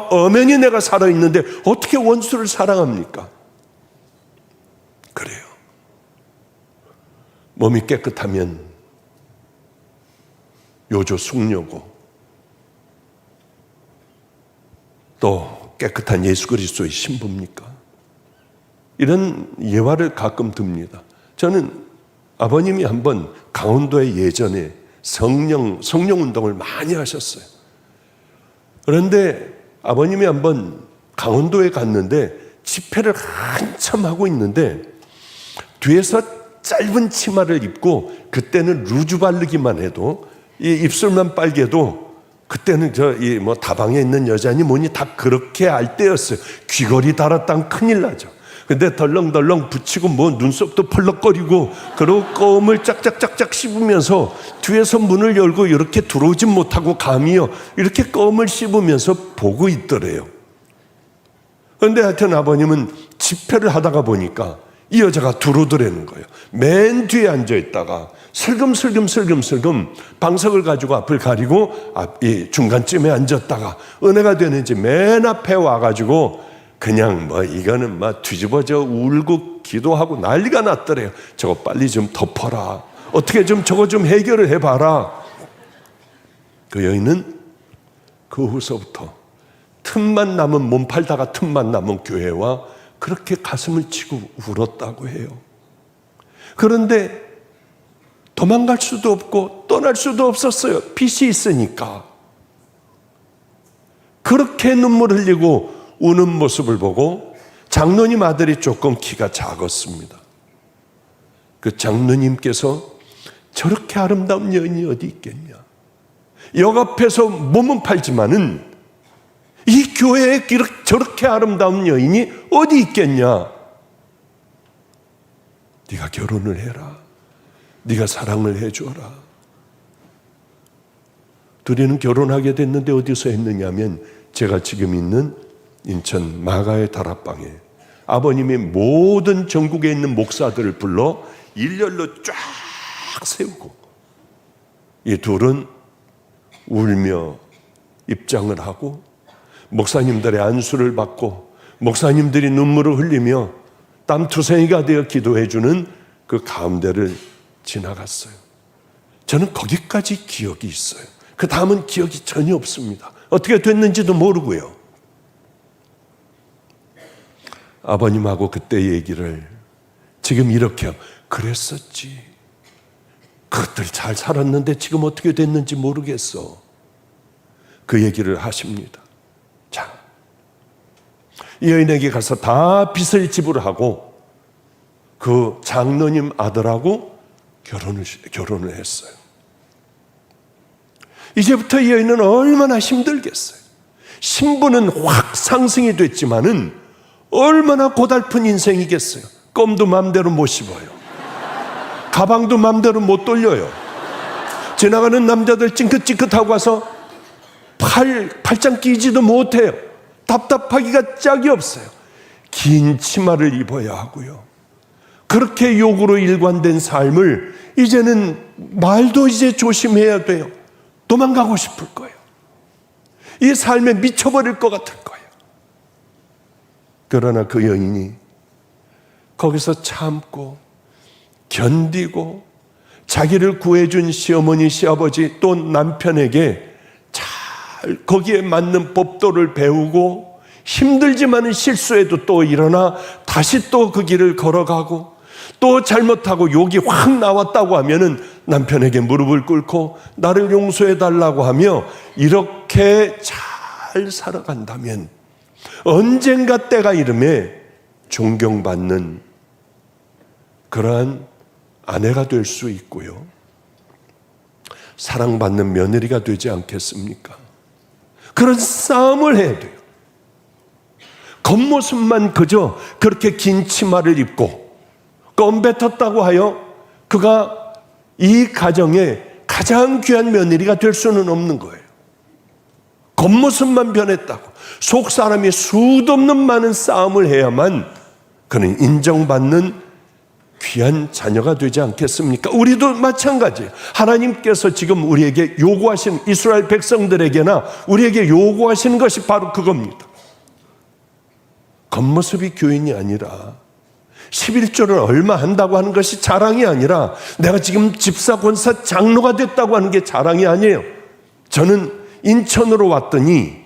엄연히 내가 살아있는데 어떻게 원수를 사랑합니까? 그래요. 몸이 깨끗하면 요조 숙녀고 또 깨끗한 예수 그리스도의 신부입니까? 이런 예화를 가끔 듭니다. 저는 아버님이 한번 강원도에 예전에 성령 운동을 많이 하셨어요. 그런데 아버님이 한번 강원도에 갔는데 집회를 한참 하고 있는데 뒤에서 짧은 치마를 입고, 그때는 루즈 바르기만 해도 이 입술만 빨개도 그때는 다방에 있는 여자니 뭐니 다 그렇게 알 때였어요. 귀걸이 달았다면 큰일 나죠. 근데 덜렁덜렁 붙이고 눈썹도 펄럭거리고 그리고 껌을 짝짝짝짝 씹으면서 뒤에서 문을 열고 이렇게 들어오지 못하고 감이요 이렇게 껌을 씹으면서 보고 있더래요. 그런데 하여튼 아버님은 집회를 하다가 보니까 이 여자가 들어오더라는 거예요. 맨 뒤에 앉아있다가 슬금슬금 방석을 가지고 앞을 가리고 중간쯤에 앉았다가 은혜가 되는지 맨 앞에 와가지고 그냥 이거는 뒤집어져 울고 기도하고 난리가 났더래요. 저거 빨리 좀 덮어라. 어떻게 좀 저거 좀 해결을 해봐라. 그 여인은 그 후서부터 틈만 남은, 몸팔다가 틈만 남은 교회와 그렇게 가슴을 치고 울었다고 해요. 그런데 도망갈 수도 없고 떠날 수도 없었어요. 빚이 있으니까. 그렇게 눈물 흘리고 우는 모습을 보고 장로님 아들이 조금 키가 작았습니다. 그 장로님께서 저렇게 아름다운 여인이 어디 있겠냐. 역 앞에서 몸은 팔지만은 이 교회에 저렇게 아름다운 여인이 어디 있겠냐. 네가 결혼을 해라. 네가 사랑을 해줘라. 둘이는 결혼하게 됐는데 어디서 했느냐면 제가 지금 있는 인천 마가의 다락방에 아버님이 모든 전국에 있는 목사들을 불러 일렬로 쫙 세우고 이 둘은 울며 입장을 하고 목사님들의 안수를 받고 목사님들이 눈물을 흘리며 땀투성이가 되어 기도해주는 그 가운데를 지나갔어요. 저는 거기까지 기억이 있어요. 그 다음은 기억이 전혀 없습니다. 어떻게 됐는지도 모르고요. 아버님하고 그때 얘기를 지금 이렇게 그랬었지. 그것들 잘 살았는데 지금 어떻게 됐는지 모르겠어. 그 얘기를 하십니다. 자, 이 여인에게 가서 다 빚을 지불하고 그 장로님 아들하고 결혼을 했어요. 이제부터 이 여인은 얼마나 힘들겠어요. 신분은 확 상승이 됐지만은 얼마나 고달픈 인생이겠어요. 껌도 맘대로 못 씹어요. 가방도 맘대로 못 돌려요. 지나가는 남자들 찡긋찡긋하고 와서 팔짱 끼지도 못해요. 답답하기가 짝이 없어요. 긴 치마를 입어야 하고요. 그렇게 욕으로 일관된 삶을 이제는 말도 이제 조심해야 돼요. 도망가고 싶을 거예요. 이 삶에 미쳐버릴 것 같을 거예요. 그러나 그 여인이 거기서 참고 견디고 자기를 구해준 시어머니, 시아버지 또 남편에게 잘 거기에 맞는 법도를 배우고 힘들지만 실수해도 또 일어나 다시 또 그 길을 걸어가고 또 잘못하고 욕이 확 나왔다고 하면은 남편에게 무릎을 꿇고 나를 용서해 달라고 하며 이렇게 잘 살아간다면 언젠가 때가 이름에 존경받는 그러한 아내가 될 수 있고요. 사랑받는 며느리가 되지 않겠습니까? 그런 싸움을 해야 돼요. 겉모습만 그저 그렇게 긴 치마를 입고 껌 뱉었다고 하여 그가 이 가정의 가장 귀한 며느리가 될 수는 없는 거예요. 겉모습만 변했다고 속 사람이 수도 없는 많은 싸움을 해야만 그는 인정받는 귀한 자녀가 되지 않겠습니까? 우리도 마찬가지예요. 하나님께서 지금 우리에게 요구하신, 이스라엘 백성들에게나 우리에게 요구하시는 것이 바로 그겁니다. 겉모습이 교인이 아니라 11조를 얼마 한다고 하는 것이 자랑이 아니라 내가 지금 집사, 권사, 장로가 됐다고 하는 게 자랑이 아니에요. 저는 인천으로 왔더니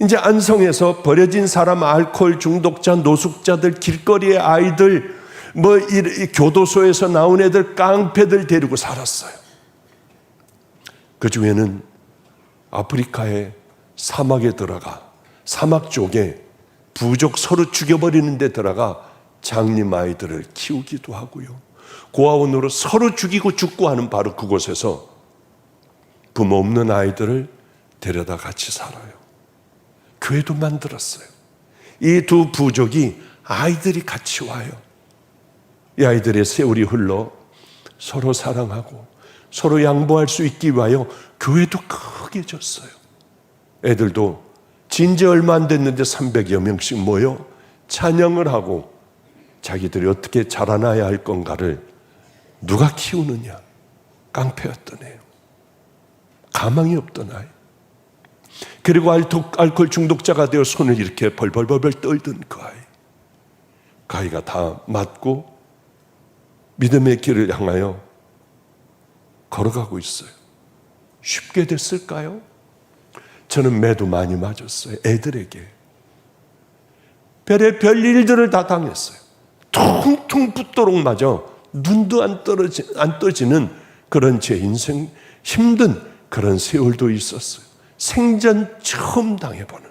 이제 안성에서 버려진 사람, 알코올 중독자, 노숙자들, 길거리의 아이들, 이 교도소에서 나온 애들, 깡패들 데리고 살았어요. 그 중에는 아프리카의 사막에 들어가, 사막 쪽에 부족 서로 죽여버리는 데 들어가 장님 아이들을 키우기도 하고요. 고아원으로 서로 죽이고 죽고 하는 바로 그곳에서 부모 없는 아이들을 데려다 같이 살아요. 교회도 만들었어요. 이 두 부족이 아이들이 같이 와요. 이 아이들의 세월이 흘러 서로 사랑하고 서로 양보할 수 있기 위하여 교회도 크게 졌어요. 애들도 진지 얼마 안 됐는데 300여 명씩 모여 찬양을 하고 자기들이 어떻게 자라나야 할 건가를 누가 키우느냐. 깡패였던 애요. 가망이 없던 아이. 그리고 알코올 중독자가 되어 손을 이렇게 벌벌벌벌 떨던 그 아이. 그 아이가 다 맞고 믿음의 길을 향하여 걸어가고 있어요. 쉽게 됐을까요? 저는 매도 많이 맞았어요. 애들에게. 별의 일들을 다 당했어요. 퉁퉁 붓도록 맞아 눈도 안 떠지는 그런 제 인생 힘든 그런 세월도 있었어요. 생전 처음 당해보는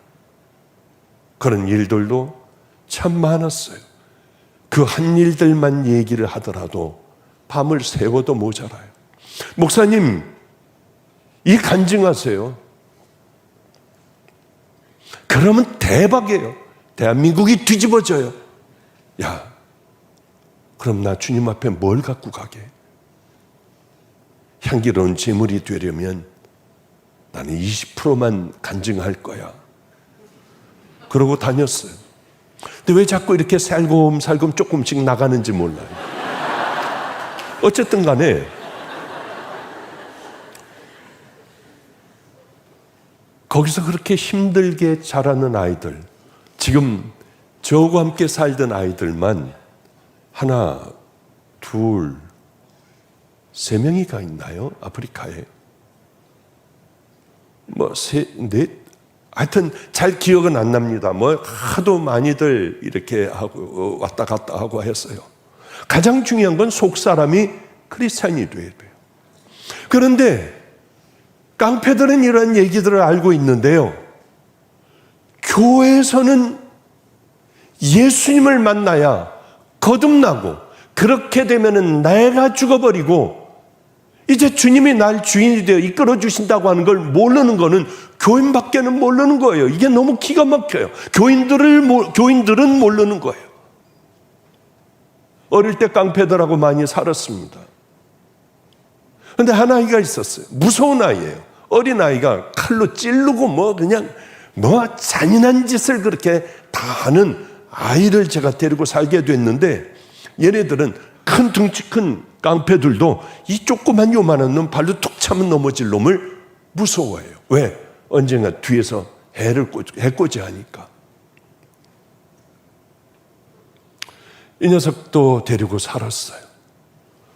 그런 일들도 참 많았어요. 그 한 일들만 얘기를 하더라도 밤을 새워도 모자라요. 목사님, 이 간증하세요. 그러면 대박이에요. 대한민국이 뒤집어져요. 야, 그럼 나 주님 앞에 뭘 갖고 가게? 향기로운 제물이 되려면 나는 20%만 간증할 거야. 그러고 다녔어요. 근데 왜 자꾸 이렇게 살금살금 조금씩 나가는지 몰라요. 어쨌든 간에 거기서 그렇게 힘들게 자라는 아이들, 지금 저하고 함께 살던 아이들만 하나, 둘, 세 명이가 있나요? 아프리카에. 넷? 하여튼 잘 기억은 안 납니다. 하도 많이들 이렇게 하고 왔다 갔다 하고 했어요. 가장 중요한 건 속 사람이 크리스찬이 돼야 돼요. 그런데 깡패들은 이런 얘기들을 알고 있는데요. 교회에서는 예수님을 만나야 거듭나고 그렇게 되면은 내가 죽어버리고 이제 주님이 날 주인이 되어 이끌어 주신다고 하는 걸 모르는 거는 교인밖에는 모르는 거예요. 이게 너무 기가 막혀요. 교인들은 모르는 거예요. 어릴 때 깡패들하고 많이 살았습니다. 그런데 한 아이가 있었어요. 무서운 아이예요. 어린 아이가 칼로 찌르고 그냥 잔인한 짓을 그렇게 다 하는 아이를 제가 데리고 살게 됐는데, 얘네들은 큰 덩치 큰 깡패들도 이 조그만 요만한 놈 발로 툭 차면 넘어질 놈을 무서워해요. 왜? 언젠가 뒤에서 해코지 하니까. 이 녀석도 데리고 살았어요.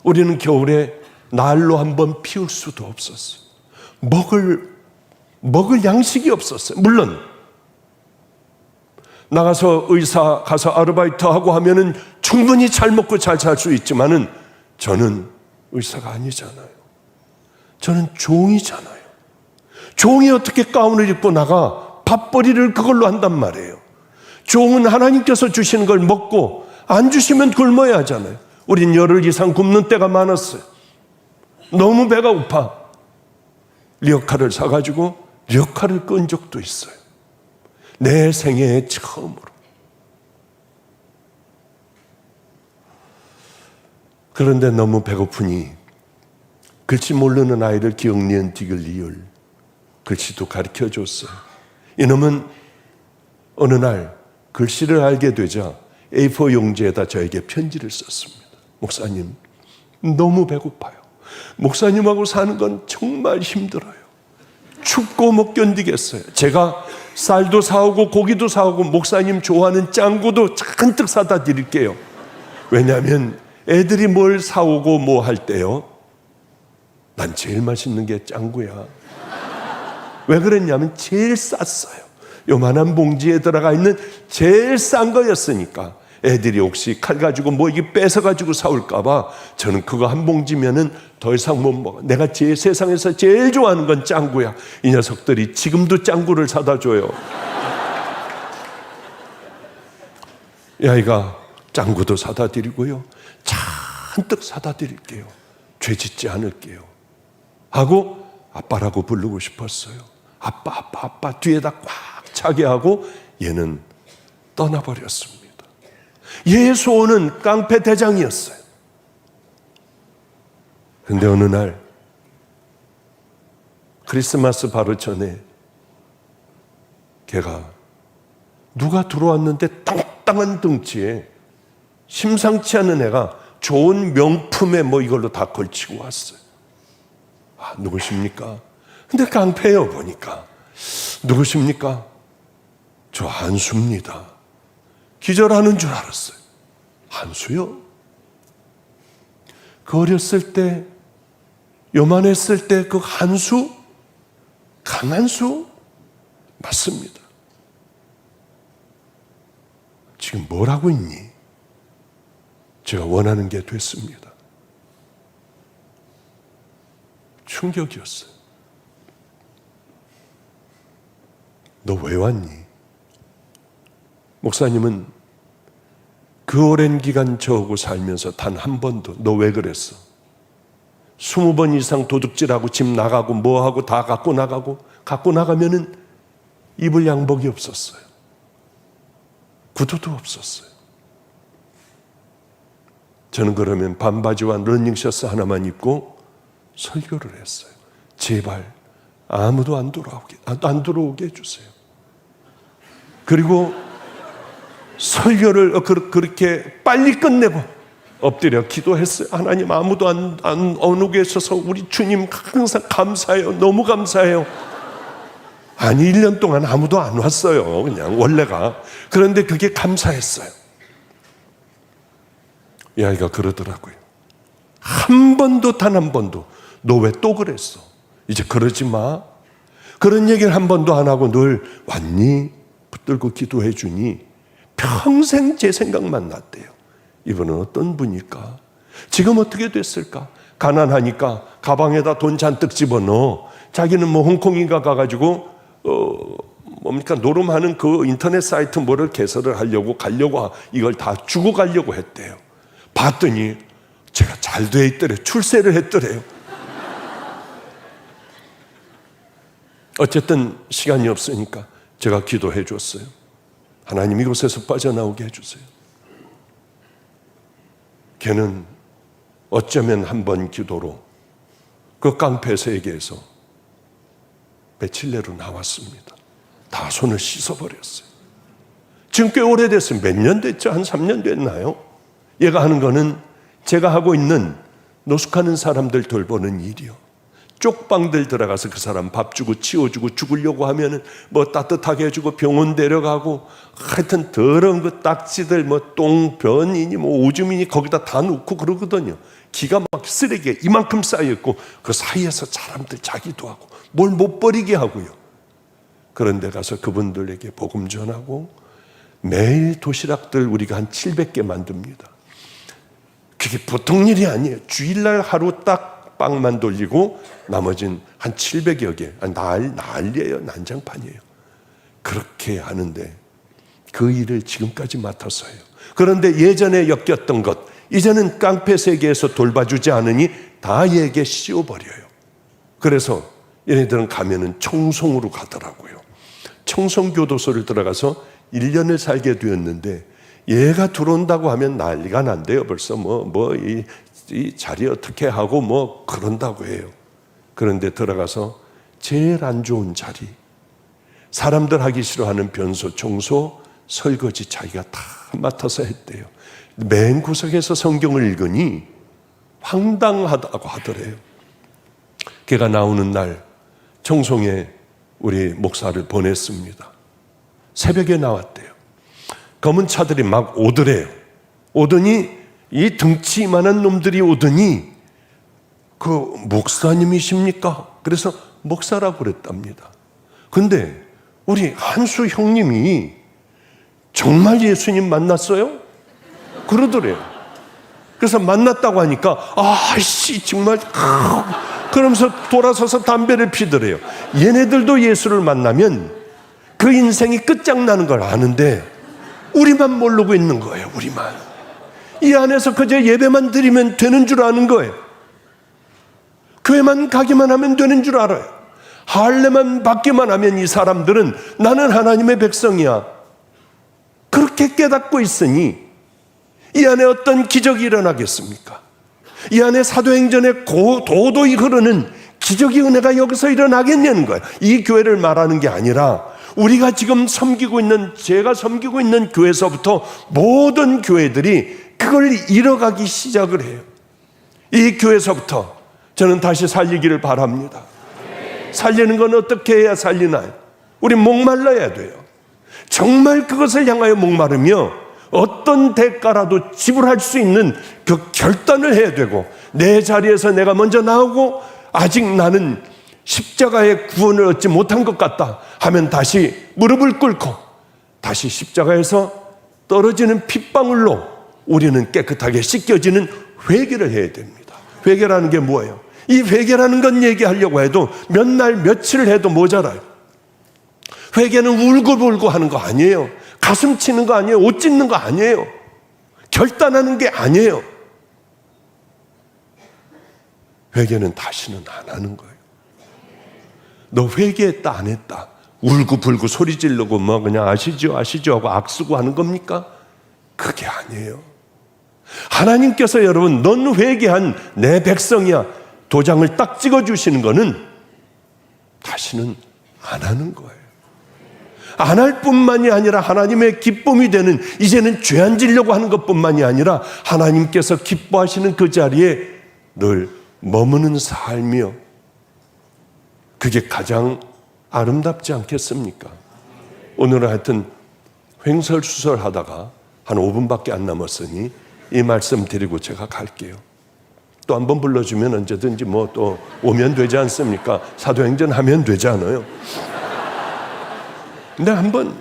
우리는 겨울에 날로 한번 피울 수도 없었어요. 먹을 양식이 없었어요. 물론 나가서 의사 가서 아르바이트 하고 하면은 충분히 잘 먹고 잘 살 수 있지만은 저는 의사가 아니잖아요. 저는 종이잖아요. 종이 어떻게 가운을 입고 나가 밥벌이를 그걸로 한단 말이에요. 종은 하나님께서 주시는 걸 먹고 안 주시면 굶어야 하잖아요. 우린 열흘 이상 굶는 때가 많았어요. 너무 배가 고파. 리어카를 사가지고 리어카를 끈 적도 있어요. 내 생애 처음으로. 그런데 너무 배고프니 글씨 모르는 아이를 기억니은 디글리을 글씨도 가르쳐 줬어요. 이놈은 어느 날 글씨를 알게 되자 A4 용지에다 저에게 편지를 썼습니다. 목사님, 너무 배고파요. 목사님하고 사는 건 정말 힘들어요. 춥고 못 견디겠어요. 제가 쌀도 사오고 고기도 사오고 목사님 좋아하는 짱구도 잔뜩 사다 드릴게요. 왜냐하면 애들이 뭘 사오고 뭐 할 때요, 난 제일 맛있는 게 짱구야. 왜 그랬냐면 제일 쌌어요. 요만한 봉지에 들어가 있는 제일 싼 거였으니까. 애들이 혹시 칼 가지고 뭐 이게 뺏어가지고 사올까봐 저는 그거 한 봉지면은 더 이상 못 먹어. 내가 세상에서 제일 좋아하는 건 짱구야. 이 녀석들이 지금도 짱구를 사다 줘요. 이 아이가 짱구도 사다 드리고요, 잔뜩 사다 드릴게요. 죄 짓지 않을게요 하고 아빠라고 부르고 싶었어요. 아빠 뒤에다 꽉 차게 하고 얘는 떠나버렸습니다. 얘의 소원은 깡패 대장이었어요. 근데 어느 날 크리스마스 바로 전에 걔가 누가 들어왔는데 땅땅한 덩치에 심상치 않은 애가 좋은 명품에 뭐 이걸로 다 걸치고 왔어요. 아, 누구십니까? 근데 깡패예요. 보니까. 누구십니까? 저 한수입니다. 기절하는 줄 알았어요. 한수요? 그 어렸을 때, 요만했을 때 그 한수? 강한수? 맞습니다. 지금 뭘 하고 있니? 제가 원하는 게 됐습니다. 충격이었어요. 너 왜 왔니? 목사님은 그 오랜 기간 저하고 살면서 단 한 번도 너 왜 그랬어? 20번 이상 도둑질하고 집 나가고 뭐하고 다 갖고 나가면은 입을 양복이 없었어요. 구두도 없었어요. 저는 그러면 반바지와 러닝셔츠 하나만 입고 설교를 했어요. 제발 아무도 안 들어오게 해주세요. 그리고 설교를 그렇게 빨리 끝내고 엎드려 기도했어요. 하나님, 아무도 안 오게 해서 우리 주님 항상 감사해요. 너무 감사해요. 아니, 1년 동안 아무도 안 왔어요. 그냥 원래가. 그런데 그게 감사했어요. 이 아이가 그러더라고요. 한 번도, 단 한 번도 너 왜 또 그랬어? 이제 그러지 마. 그런 얘기를 한 번도 안 하고 늘 왔니? 붙들고 기도해 주니 평생 제 생각만 났대요. 이분은 어떤 분일까? 지금 어떻게 됐을까? 가난하니까 가방에다 돈 잔뜩 집어넣어. 자기는 뭐 홍콩인가 가가지고 노름하는 그 인터넷 사이트 뭐를 개설을 하려고 이걸 다 주고 가려고 했대요. 봤더니 제가 잘 돼 있더래. 출세를 했더래요. 어쨌든 시간이 없으니까 제가 기도해 줬어요. 하나님, 이곳에서 빠져나오게 해주세요. 걔는 어쩌면 한 번 기도로 그 깡패 세계에서 며칠 내로 나왔습니다. 다 손을 씻어버렸어요. 지금 꽤 오래됐어요. 몇 년 됐죠? 한 3년 됐나요? 얘가 하는 거는 제가 하고 있는 노숙하는 사람들 돌보는 일이요. 쪽방들 들어가서 그 사람 밥 주고 치워주고 죽으려고 하면은 뭐 따뜻하게 해주고 병원 데려가고, 하여튼 더러운 그 딱지들 뭐 똥변이니 뭐 오줌이니 거기다 다 놓고 그러거든요. 기가 막 쓰레기에 이만큼 쌓여있고 그 사이에서 사람들 자기도 하고 뭘 못 버리게 하고요. 그런데 가서 그분들에게 복음 전하고 매일 도시락들 우리가 한 700개 만듭니다. 그게 보통 일이 아니에요. 주일날 하루 딱 빵만 돌리고 나머지는 한 700여 개. 난리예요. 난장판이에요. 그렇게 하는데 그 일을 지금까지 맡아서 해요. 그런데 예전에 엮였던 것, 이제는 깡패 세계에서 돌봐주지 않으니 다 얘에게 씌워버려요. 그래서 얘네들은 가면은 청송으로 가더라고요. 청송교도소를 들어가서 1년을 살게 되었는데, 얘가 들어온다고 하면 난리가 난대요. 벌써 이 자리 어떻게 하고 뭐 그런다고 해요. 그런데 들어가서 제일 안 좋은 자리, 사람들 하기 싫어하는 변소, 청소, 설거지 자기가 다 맡아서 했대요. 맨 구석에서 성경을 읽으니 황당하다고 하더래요. 걔가 나오는 날 청송에 우리 목사를 보냈습니다. 새벽에 나왔대요. 검은 차들이 막 오더래요. 오더니 이 등치 이만한 놈들이 오더니 그 목사님이십니까? 그래서 목사라고 그랬답니다. 근데 우리 한수 형님이 정말 예수님 만났어요? 그러더래요. 그래서 만났다고 하니까 아씨 정말 그러면서 돌아서서 담배를 피더래요. 얘네들도 예수를 만나면 그 인생이 끝장나는 걸 아는데 우리만 모르고 있는 거예요. 우리만. 이 안에서 그저 예배만 드리면 되는 줄 아는 거예요. 교회만 가기만 하면 되는 줄 알아요. 할례만 받기만 하면 이 사람들은 나는 하나님의 백성이야, 그렇게 깨닫고 있으니 이 안에 어떤 기적이 일어나겠습니까? 이 안에 사도행전에 도도히 흐르는 기적의 은혜가 여기서 일어나겠냐는 거예요. 이 교회를 말하는 게 아니라 우리가 지금 섬기고 있는, 제가 섬기고 있는 교회에서부터 모든 교회들이 그걸 이뤄가기 시작을 해요. 이 교회에서부터 저는 다시 살리기를 바랍니다. 살리는 건 어떻게 해야 살리나요? 우리 목말라야 돼요. 정말 그것을 향하여 목마르며 어떤 대가라도 지불할 수 있는 그 결단을 해야 되고, 내 자리에서 내가 먼저 나오고 아직 나는 십자가의 구원을 얻지 못한 것 같다 하면 다시 무릎을 꿇고 다시 십자가에서 떨어지는 핏방울로 우리는 깨끗하게 씻겨지는 회개를 해야 됩니다. 회개라는 게 뭐예요? 이 회개라는 건 얘기하려고 해도 몇 날 며칠을 해도 모자라요. 회개는 울고불고 하는 거 아니에요. 가슴 치는 거 아니에요. 옷 찢는 거 아니에요. 결단하는 게 아니에요. 회개는 다시는 안 하는 거예요. 너 회개했다 안 했다 울고불고 소리 지르고 뭐 그냥 아시죠 아시죠 하고 악수고 하는 겁니까? 그게 아니에요. 하나님께서 여러분 넌 회개한 내 백성이야 도장을 딱 찍어주시는 거는 다시는 안 하는 거예요. 안 할 뿐만이 아니라 하나님의 기쁨이 되는, 이제는 죄 안 지려고 하는 것뿐만이 아니라 하나님께서 기뻐하시는 그 자리에 늘 머무는 삶이요, 그게 가장 아름답지 않겠습니까? 오늘은 하여튼 횡설수설 하다가 한 5분밖에 안 남았으니 이 말씀 드리고 제가 갈게요. 또 한 번 불러주면 언제든지 뭐 또 오면 되지 않습니까? 사도행전 하면 되지 않아요? 근데 한번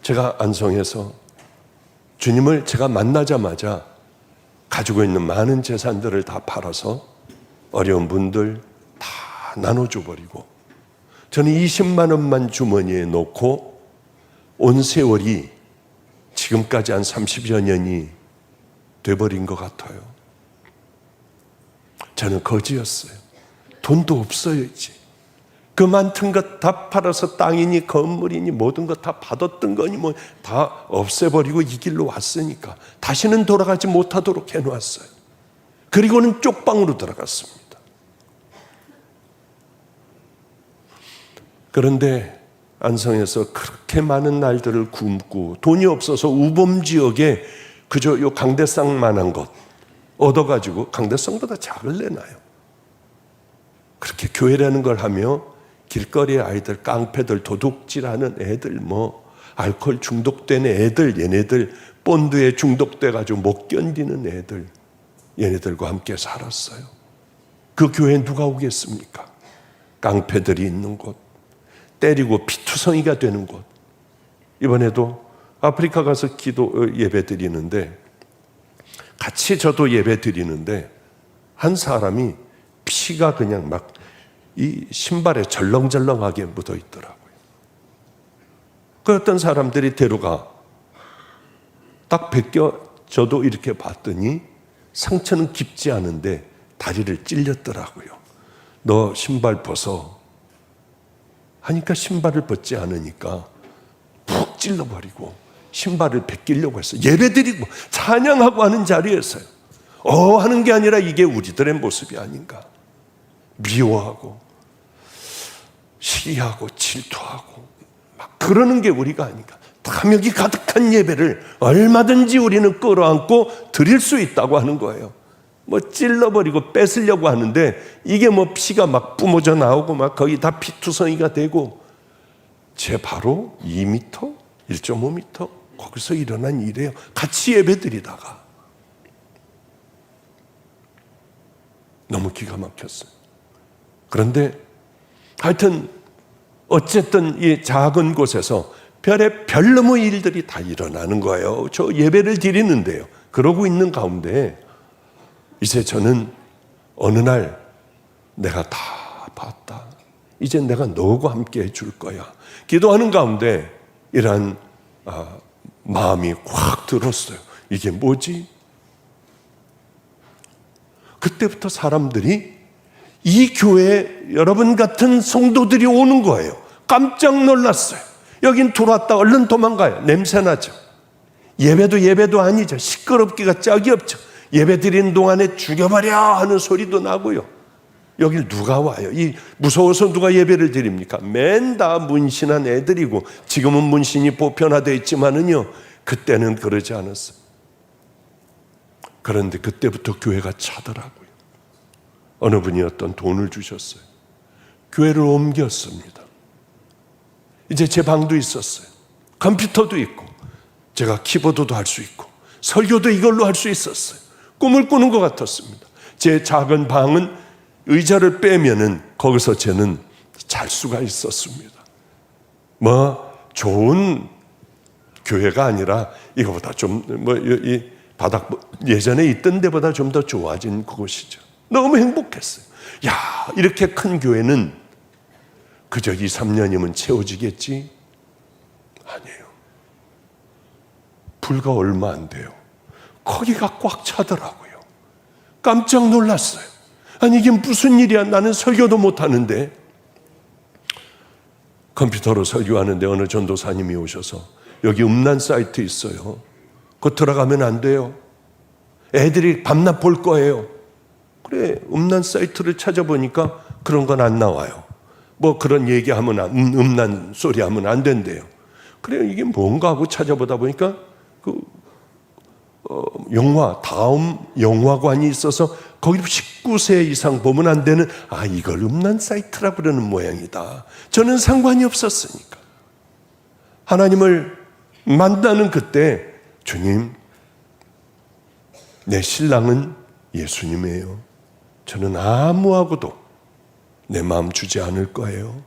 제가 안성에서 주님을 제가 만나자마자 가지고 있는 많은 재산들을 다 팔아서 어려운 분들 다 나눠줘 버리고 저는 20만 원만 주머니에 넣고 온 세월이 지금까지 한 30여 년이 돼버린 것 같아요. 저는 거지였어요. 돈도 없어요. 이제 그 많던 것 다 팔아서 땅이니 건물이니 모든 것 다 받았던 거니 뭐 다 없애버리고 이 길로 왔으니까 다시는 돌아가지 못하도록 해놓았어요. 그리고는 쪽방으로 들어갔습니다. 그런데 안성에서 그렇게 많은 날들을 굶고 돈이 없어서 우범지역에 그저 요 강대상만한 것 얻어가지고 강대상보다 작을 내놔요. 그렇게 교회라는 걸 하며 길거리의 아이들, 깡패들, 도둑질하는 애들, 뭐 알코올 중독된 애들, 얘네들 본드에 중독돼가지고 못 견디는 애들, 얘네들과 함께 살았어요. 그 교회에 누가 오겠습니까? 깡패들이 있는 곳, 때리고 피투성이가 되는 곳. 이번에도 아프리카 가서 예배 드리는데 같이 저도 예배 드리는데 한 사람이 피가 그냥 막 이 신발에 절렁절렁하게 묻어 있더라고요. 그 어떤 사람들이 데려가 딱 저도 이렇게 봤더니 상처는 깊지 않은데 다리를 찔렸더라고요. 너 신발 벗어 하니까 신발을 벗지 않으니까 푹 찔러버리고 신발을 벗기려고 했어요. 예배드리고 찬양하고 하는 자리에서요. 하는 게 아니라 이게 우리들의 모습이 아닌가. 미워하고 시기하고 질투하고 막 그러는 게 우리가 아닌가. 탐욕이 가득한 예배를 얼마든지 우리는 끌어안고 드릴 수 있다고 하는 거예요. 뭐 찔러버리고 뺏으려고 하는데 이게 뭐 피가 막 뿜어져 나오고 막 거의 다 피투성이가 되고 제 바로 2m, 1.5m 거기서 일어난 일이에요. 같이 예배 드리다가 너무 기가 막혔어요. 그런데 하여튼 어쨌든 이 작은 곳에서 별놈의 일들이 다 일어나는 거예요. 저 예배를 드리는데요. 그러고 있는 가운데 이제 저는 어느 날 내가 다 봤다. 이제 내가 너하고 함께 해줄 거야. 기도하는 가운데 이러한 마음이 확 들었어요. 이게 뭐지? 그때부터 사람들이 이 교회에 여러분 같은 성도들이 오는 거예요. 깜짝 놀랐어요. 여긴 들어왔다 얼른 도망가요. 냄새나죠. 예배도 아니죠. 시끄럽기가 짝이 없죠. 예배 드리는 동안에 죽여버려 하는 소리도 나고요. 여길 누가 와요? 이 무서워서 누가 예배를 드립니까? 맨 다 문신한 애들이고 지금은 문신이 보편화되어 있지만은요 그때는 그러지 않았어요. 그런데 그때부터 교회가 차더라고요. 어느 분이 어떤 돈을 주셨어요. 교회를 옮겼습니다. 이제 제 방도 있었어요. 컴퓨터도 있고 제가 키보드도 할 수 있고 설교도 이걸로 할 수 있었어요. 꿈을 꾸는 것 같았습니다. 제 작은 방은 의자를 빼면은 거기서 저는 잘 수가 있었습니다. 뭐 좋은 교회가 아니라 이거보다 좀 이 바닥 예전에 있던 데보다 좀 더 좋아진 그곳이죠. 너무 행복했어요. 야, 이렇게 큰 교회는 그저 2, 3년이면 채워지겠지? 아니에요. 불과 얼마 안 돼요. 거기가 꽉 차더라고요. 깜짝 놀랐어요. 아니 이게 무슨 일이야? 나는 설교도 못하는데. 컴퓨터로 설교하는데 어느 전도사님이 오셔서 여기 음란 사이트 있어요. 그거 들어가면 안 돼요. 애들이 밤낮 볼 거예요. 그래, 음란 사이트를 찾아보니까 그런 건 안 나와요. 뭐 그런 얘기하면 음란 소리 하면 안 된대요. 그래, 이게 뭔가 하고 찾아보다 보니까 다음 영화관이 있어서 거기 19세 이상 보면 안 되는 이걸 음란 사이트라고 그러는 모양이다. 저는 상관이 없었으니까. 하나님을 만나는 그때 주님, 내 신랑은 예수님이에요. 저는 아무하고도 내 마음 주지 않을 거예요.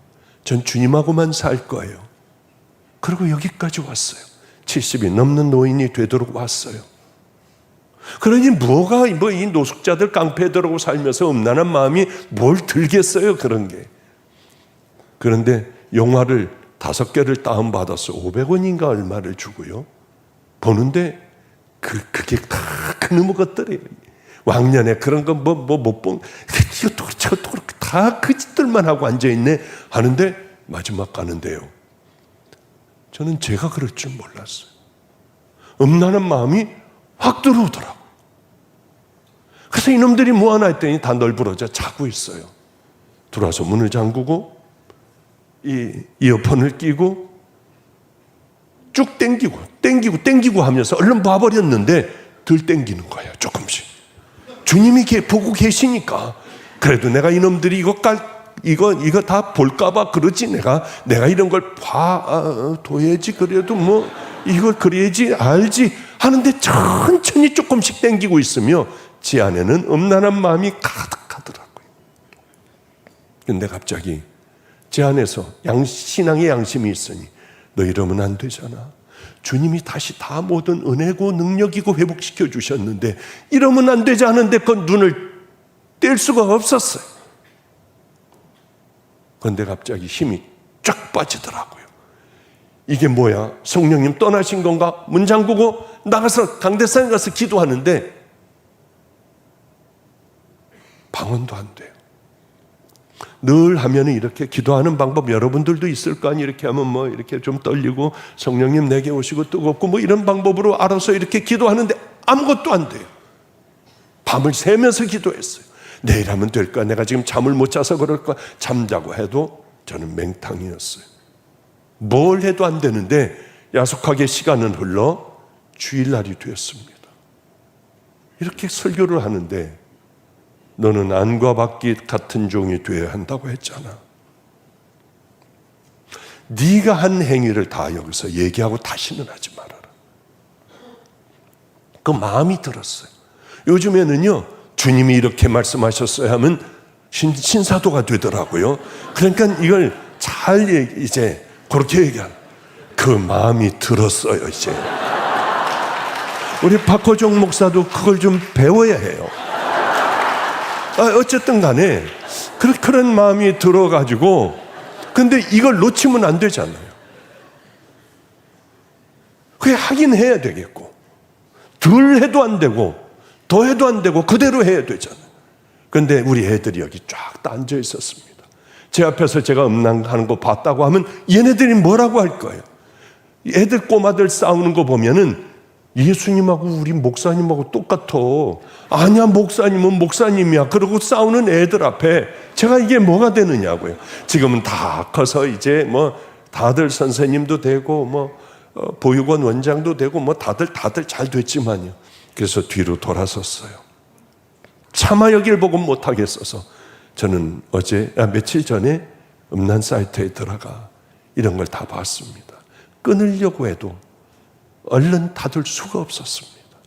전 주님하고만 살 거예요. 그리고 여기까지 왔어요. 70이 넘는 노인이 되도록 왔어요. 그러니 이 노숙자들 깡패 들어오고 살면서 음란한 마음이 뭘 들겠어요, 그런 게. 그런데 영화를 5개를 다운받았어. 500원인가 얼마를 주고요. 보는데 그게 다 그놈의 것들이에요. 왕년에 그런 거 못 본, 이것도 저것도 그렇게 다 그 짓들만 하고 앉아있네 하는데 마지막 가는데요. 저는 제가 그럴 줄 몰랐어요. 음란한 마음이 확 들어오더라고요. 그래서 이놈들이 뭐 하나 했더니 다 널브러져 자고 있어요. 들어와서 문을 잠그고 이 이어폰을 끼고 쭉 땡기고 하면서 얼른 봐버렸는데 덜 땡기는 거예요. 조금씩. 주님이 보고 계시니까 그래도 내가 이놈들이 이거 다 볼까봐 그러지 내가 이런 걸 둬야지 그래도 뭐 이걸 그래야지 알지 하는데 천천히 조금씩 땡기고 있으며 제 안에는 음란한 마음이 가득하더라고요. 근데 갑자기 제 안에서 신앙의 양심이 있으니 너 이러면 안 되잖아. 주님이 다시 다 모든 은혜고 능력이고 회복시켜 주셨는데 이러면 안 되지 않은데 그 눈을 뗄 수가 없었어요. 그런데 갑자기 힘이 쫙 빠지더라고요. 이게 뭐야? 성령님 떠나신 건가? 문 잠그고 나가서 강대상에 가서 기도하는데 방언도 안 돼요. 늘 하면 이렇게 기도하는 방법 여러분들도 있을 거 아니에요. 이렇게 하면 뭐 이렇게 좀 떨리고 성령님 내게 오시고 뜨겁고 뭐 이런 방법으로 알아서 이렇게 기도하는데 아무것도 안 돼요. 밤을 새면서 기도했어요. 내일 하면 될까? 내가 지금 잠을 못 자서 그럴까? 잠자고 해도 저는 맹탕이었어요. 뭘 해도 안 되는데 야속하게 시간은 흘러 주일날이 되었습니다. 이렇게 설교를 하는데 너는 안과 밖이 같은 종이 되어야 한다고 했잖아. 네가 한 행위를 다 여기서 얘기하고 다시는 하지 말아라. 그 마음이 들었어요. 요즘에는요, 주님이 이렇게 말씀하셨어야 하면 신사도가 되더라고요. 그러니까 이걸 잘 이제 그렇게 얘기하는 그 마음이 들었어요. 이제 우리 박호종 목사도 그걸 좀 배워야 해요. 어쨌든 간에 그런 마음이 들어가지고, 근데 이걸 놓치면 안 되잖아요. 그게 하긴 해야 되겠고, 덜 해도 안 되고 더 해도 안 되고 그대로 해야 되잖아요. 근데 우리 애들이 여기 쫙 다 앉아 있었습니다. 제 앞에서 제가 음란하는 거 봤다고 하면 얘네들이 뭐라고 할 거예요? 애들 꼬마들 싸우는 거 보면은 예수님하고 우리 목사님하고 똑같아. 아니야, 목사님은 목사님이야. 그러고 싸우는 애들 앞에 제가 이게 뭐가 되느냐고요. 지금은 다 커서 이제 뭐 다들 선생님도 되고 뭐 보육원 원장도 되고 뭐 다들 잘 됐지만요. 그래서 뒤로 돌아섰어요. 차마 여길 보고 못하겠어서 저는 며칠 전에 음란 사이트에 들어가 이런 걸 다 봤습니다. 끊으려고 해도 얼른 닫을 수가 없었습니다.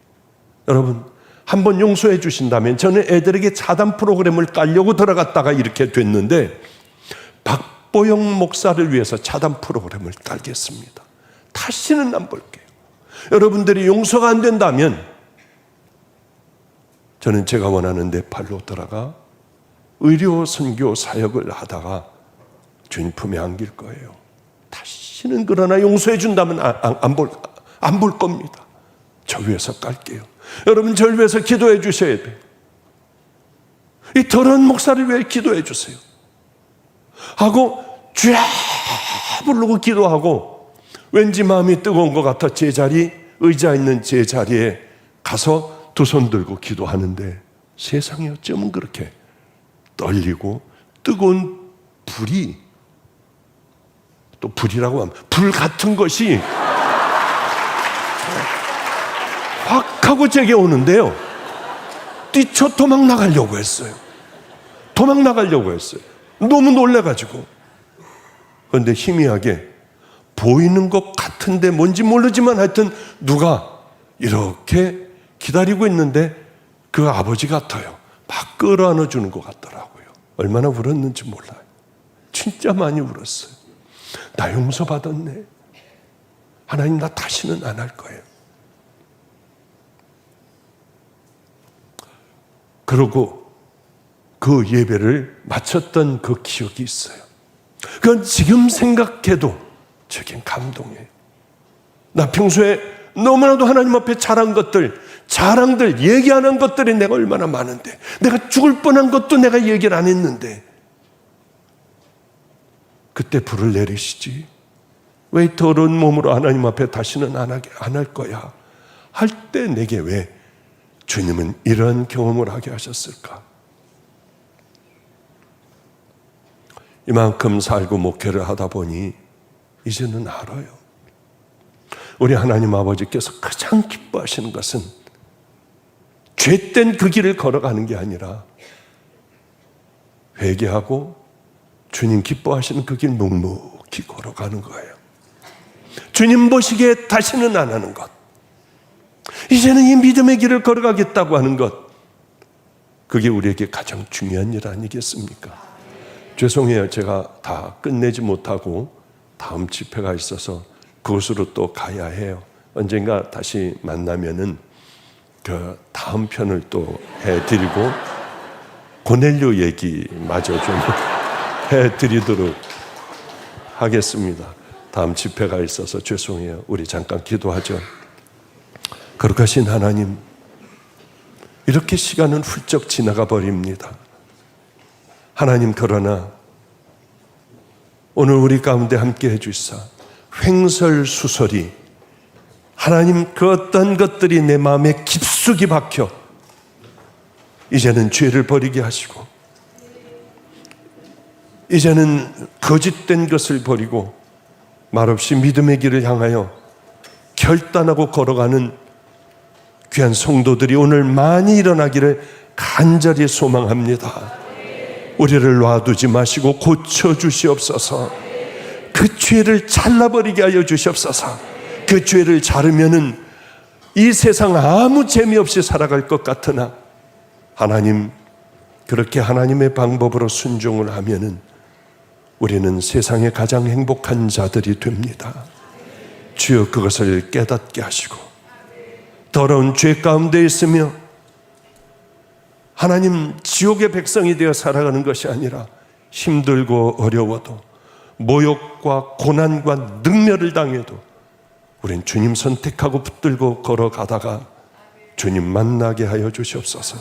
여러분, 한번 용서해 주신다면 저는 애들에게 차단 프로그램을 깔려고 들어갔다가 이렇게 됐는데 박보영 목사를 위해서 차단 프로그램을 깔겠습니다. 다시는 안 볼게요. 여러분들이 용서가 안 된다면 저는 제가 원하는 네팔로 들어가 의료 선교 사역을 하다가 주님 품에 안길 거예요. 다시는 그러나 용서해 준다면 안 볼 겁니다. 저 위해서 깔게요. 여러분, 저 위해서 기도해 주셔야 돼요. 이 더러운 목사를 위해 기도해 주세요. 하고 주여 부르고 기도하고 왠지 마음이 뜨거운 것 같아 의자 있는 제 자리에 가서 두 손 들고 기도하는데 세상이 어쩌면 그렇게 떨리고 뜨거운 불이, 또 불이라고 하면 불 같은 것이 확 하고 제게 오는데요, 뛰쳐 도망 나가려고 했어요. 너무 놀래가지고. 그런데 희미하게 보이는 것 같은데 뭔지 모르지만 하여튼 누가 이렇게 기다리고 있는데 그 아버지 같아요. 막 끌어안아 주는 것 같더라고요. 얼마나 울었는지 몰라요. 진짜 많이 울었어요. 나 용서받았네. 하나님, 나 다시는 안 할 거예요. 그러고 그 예배를 마쳤던 그 기억이 있어요. 그건 지금 생각해도 저긴 감동이에요. 나 평소에 너무나도 하나님 앞에 자랑들 얘기하는 것들이 내가 얼마나 많은데, 내가 죽을 뻔한 것도 내가 얘기를 안 했는데 그때 불을 내리시지. 왜 더러운 몸으로 하나님 앞에 다시는 안 할 거야 할 때 내게 왜 주님은 이런 경험을 하게 하셨을까? 이만큼 살고 목회를 하다 보니 이제는 알아요. 우리 하나님 아버지께서 가장 기뻐하시는 것은 죄된 그 길을 걸어가는 게 아니라 회개하고 주님 기뻐하시는 그 길 묵묵히 걸어가는 거예요. 주님 보시기에 다시는 안 하는 것, 이제는 이 믿음의 길을 걸어가겠다고 하는 것, 그게 우리에게 가장 중요한 일 아니겠습니까? 죄송해요. 제가 다 끝내지 못하고 다음 집회가 있어서 그곳으로 또 가야 해요. 언젠가 다시 만나면은 그 다음 편을 또 해드리고 고넬료 얘기마저 좀 해드리도록 하겠습니다. 다음 집회가 있어서 죄송해요. 우리 잠깐 기도하죠. 거룩하신 하나님, 이렇게 시간은 훌쩍 지나가 버립니다. 하나님, 그러나 오늘 우리 가운데 함께 해주시사 횡설수설이, 하나님, 그 어떤 것들이 내 마음에 깊숙이 박혀 이제는 죄를 버리게 하시고, 이제는 거짓된 것을 버리고 말없이 믿음의 길을 향하여 결단하고 걸어가는 귀한 성도들이 오늘 많이 일어나기를 간절히 소망합니다. 우리를 놔두지 마시고 고쳐주시옵소서. 그 죄를 잘라버리게 하여 주시옵소서. 그 죄를 자르면은 이 세상 아무 재미없이 살아갈 것 같으나 하나님, 그렇게 하나님의 방법으로 순종을 하면은 우리는 세상에 가장 행복한 자들이 됩니다. 주여 그것을 깨닫게 하시고, 더러운 죄 가운데 있으며 하나님 지옥의 백성이 되어 살아가는 것이 아니라 힘들고 어려워도 모욕과 고난과 능멸을 당해도 우린 주님 선택하고 붙들고 걸어가다가 주님 만나게 하여 주시옵소서.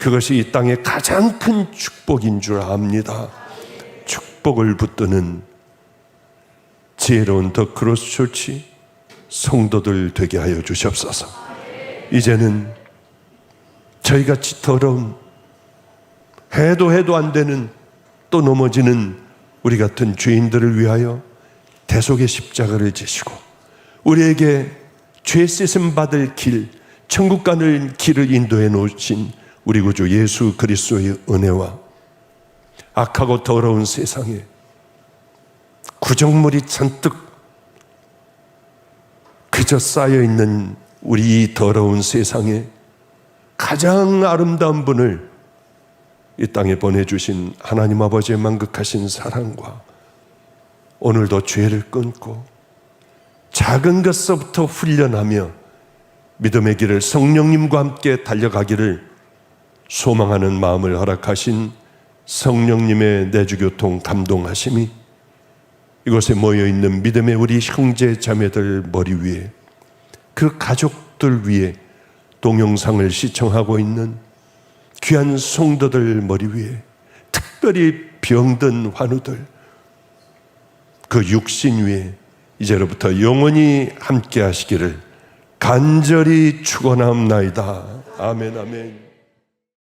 그것이 이 땅의 가장 큰 축복인 줄 압니다. 축복을 붙드는 지혜로운 더 크로스 조치 성도들 되게 하여 주시옵소서. 이제는 저희같이 더러운, 해도 안 되는, 또 넘어지는 우리 같은 죄인들을 위하여 대속의 십자가를 지시고 우리에게 죄 씻음 받을 길, 천국 가는 길을 인도해 놓으신 우리 구주 예수 그리스도의 은혜와 악하고 더러운 세상에 구정물이 잔뜩 그저 쌓여있는 우리 이 더러운 세상에 가장 아름다운 분을 이 땅에 보내주신 하나님 아버지의 만극하신 사랑과 오늘도 죄를 끊고 작은 것서부터 훈련하며 믿음의 길을 성령님과 함께 달려가기를 소망하는 마음을 허락하신 성령님의 내주교통 감동하심이 이곳에 모여있는 믿음의 우리 형제 자매들 머리 위에, 그 가족들 위에, 동영상을 시청하고 있는 귀한 성도들 머리 위에, 특별히 병든 환우들 그 육신 위에 이제로부터 영원히 함께 하시기를 간절히 축원하옵나이다. 아멘, 아멘.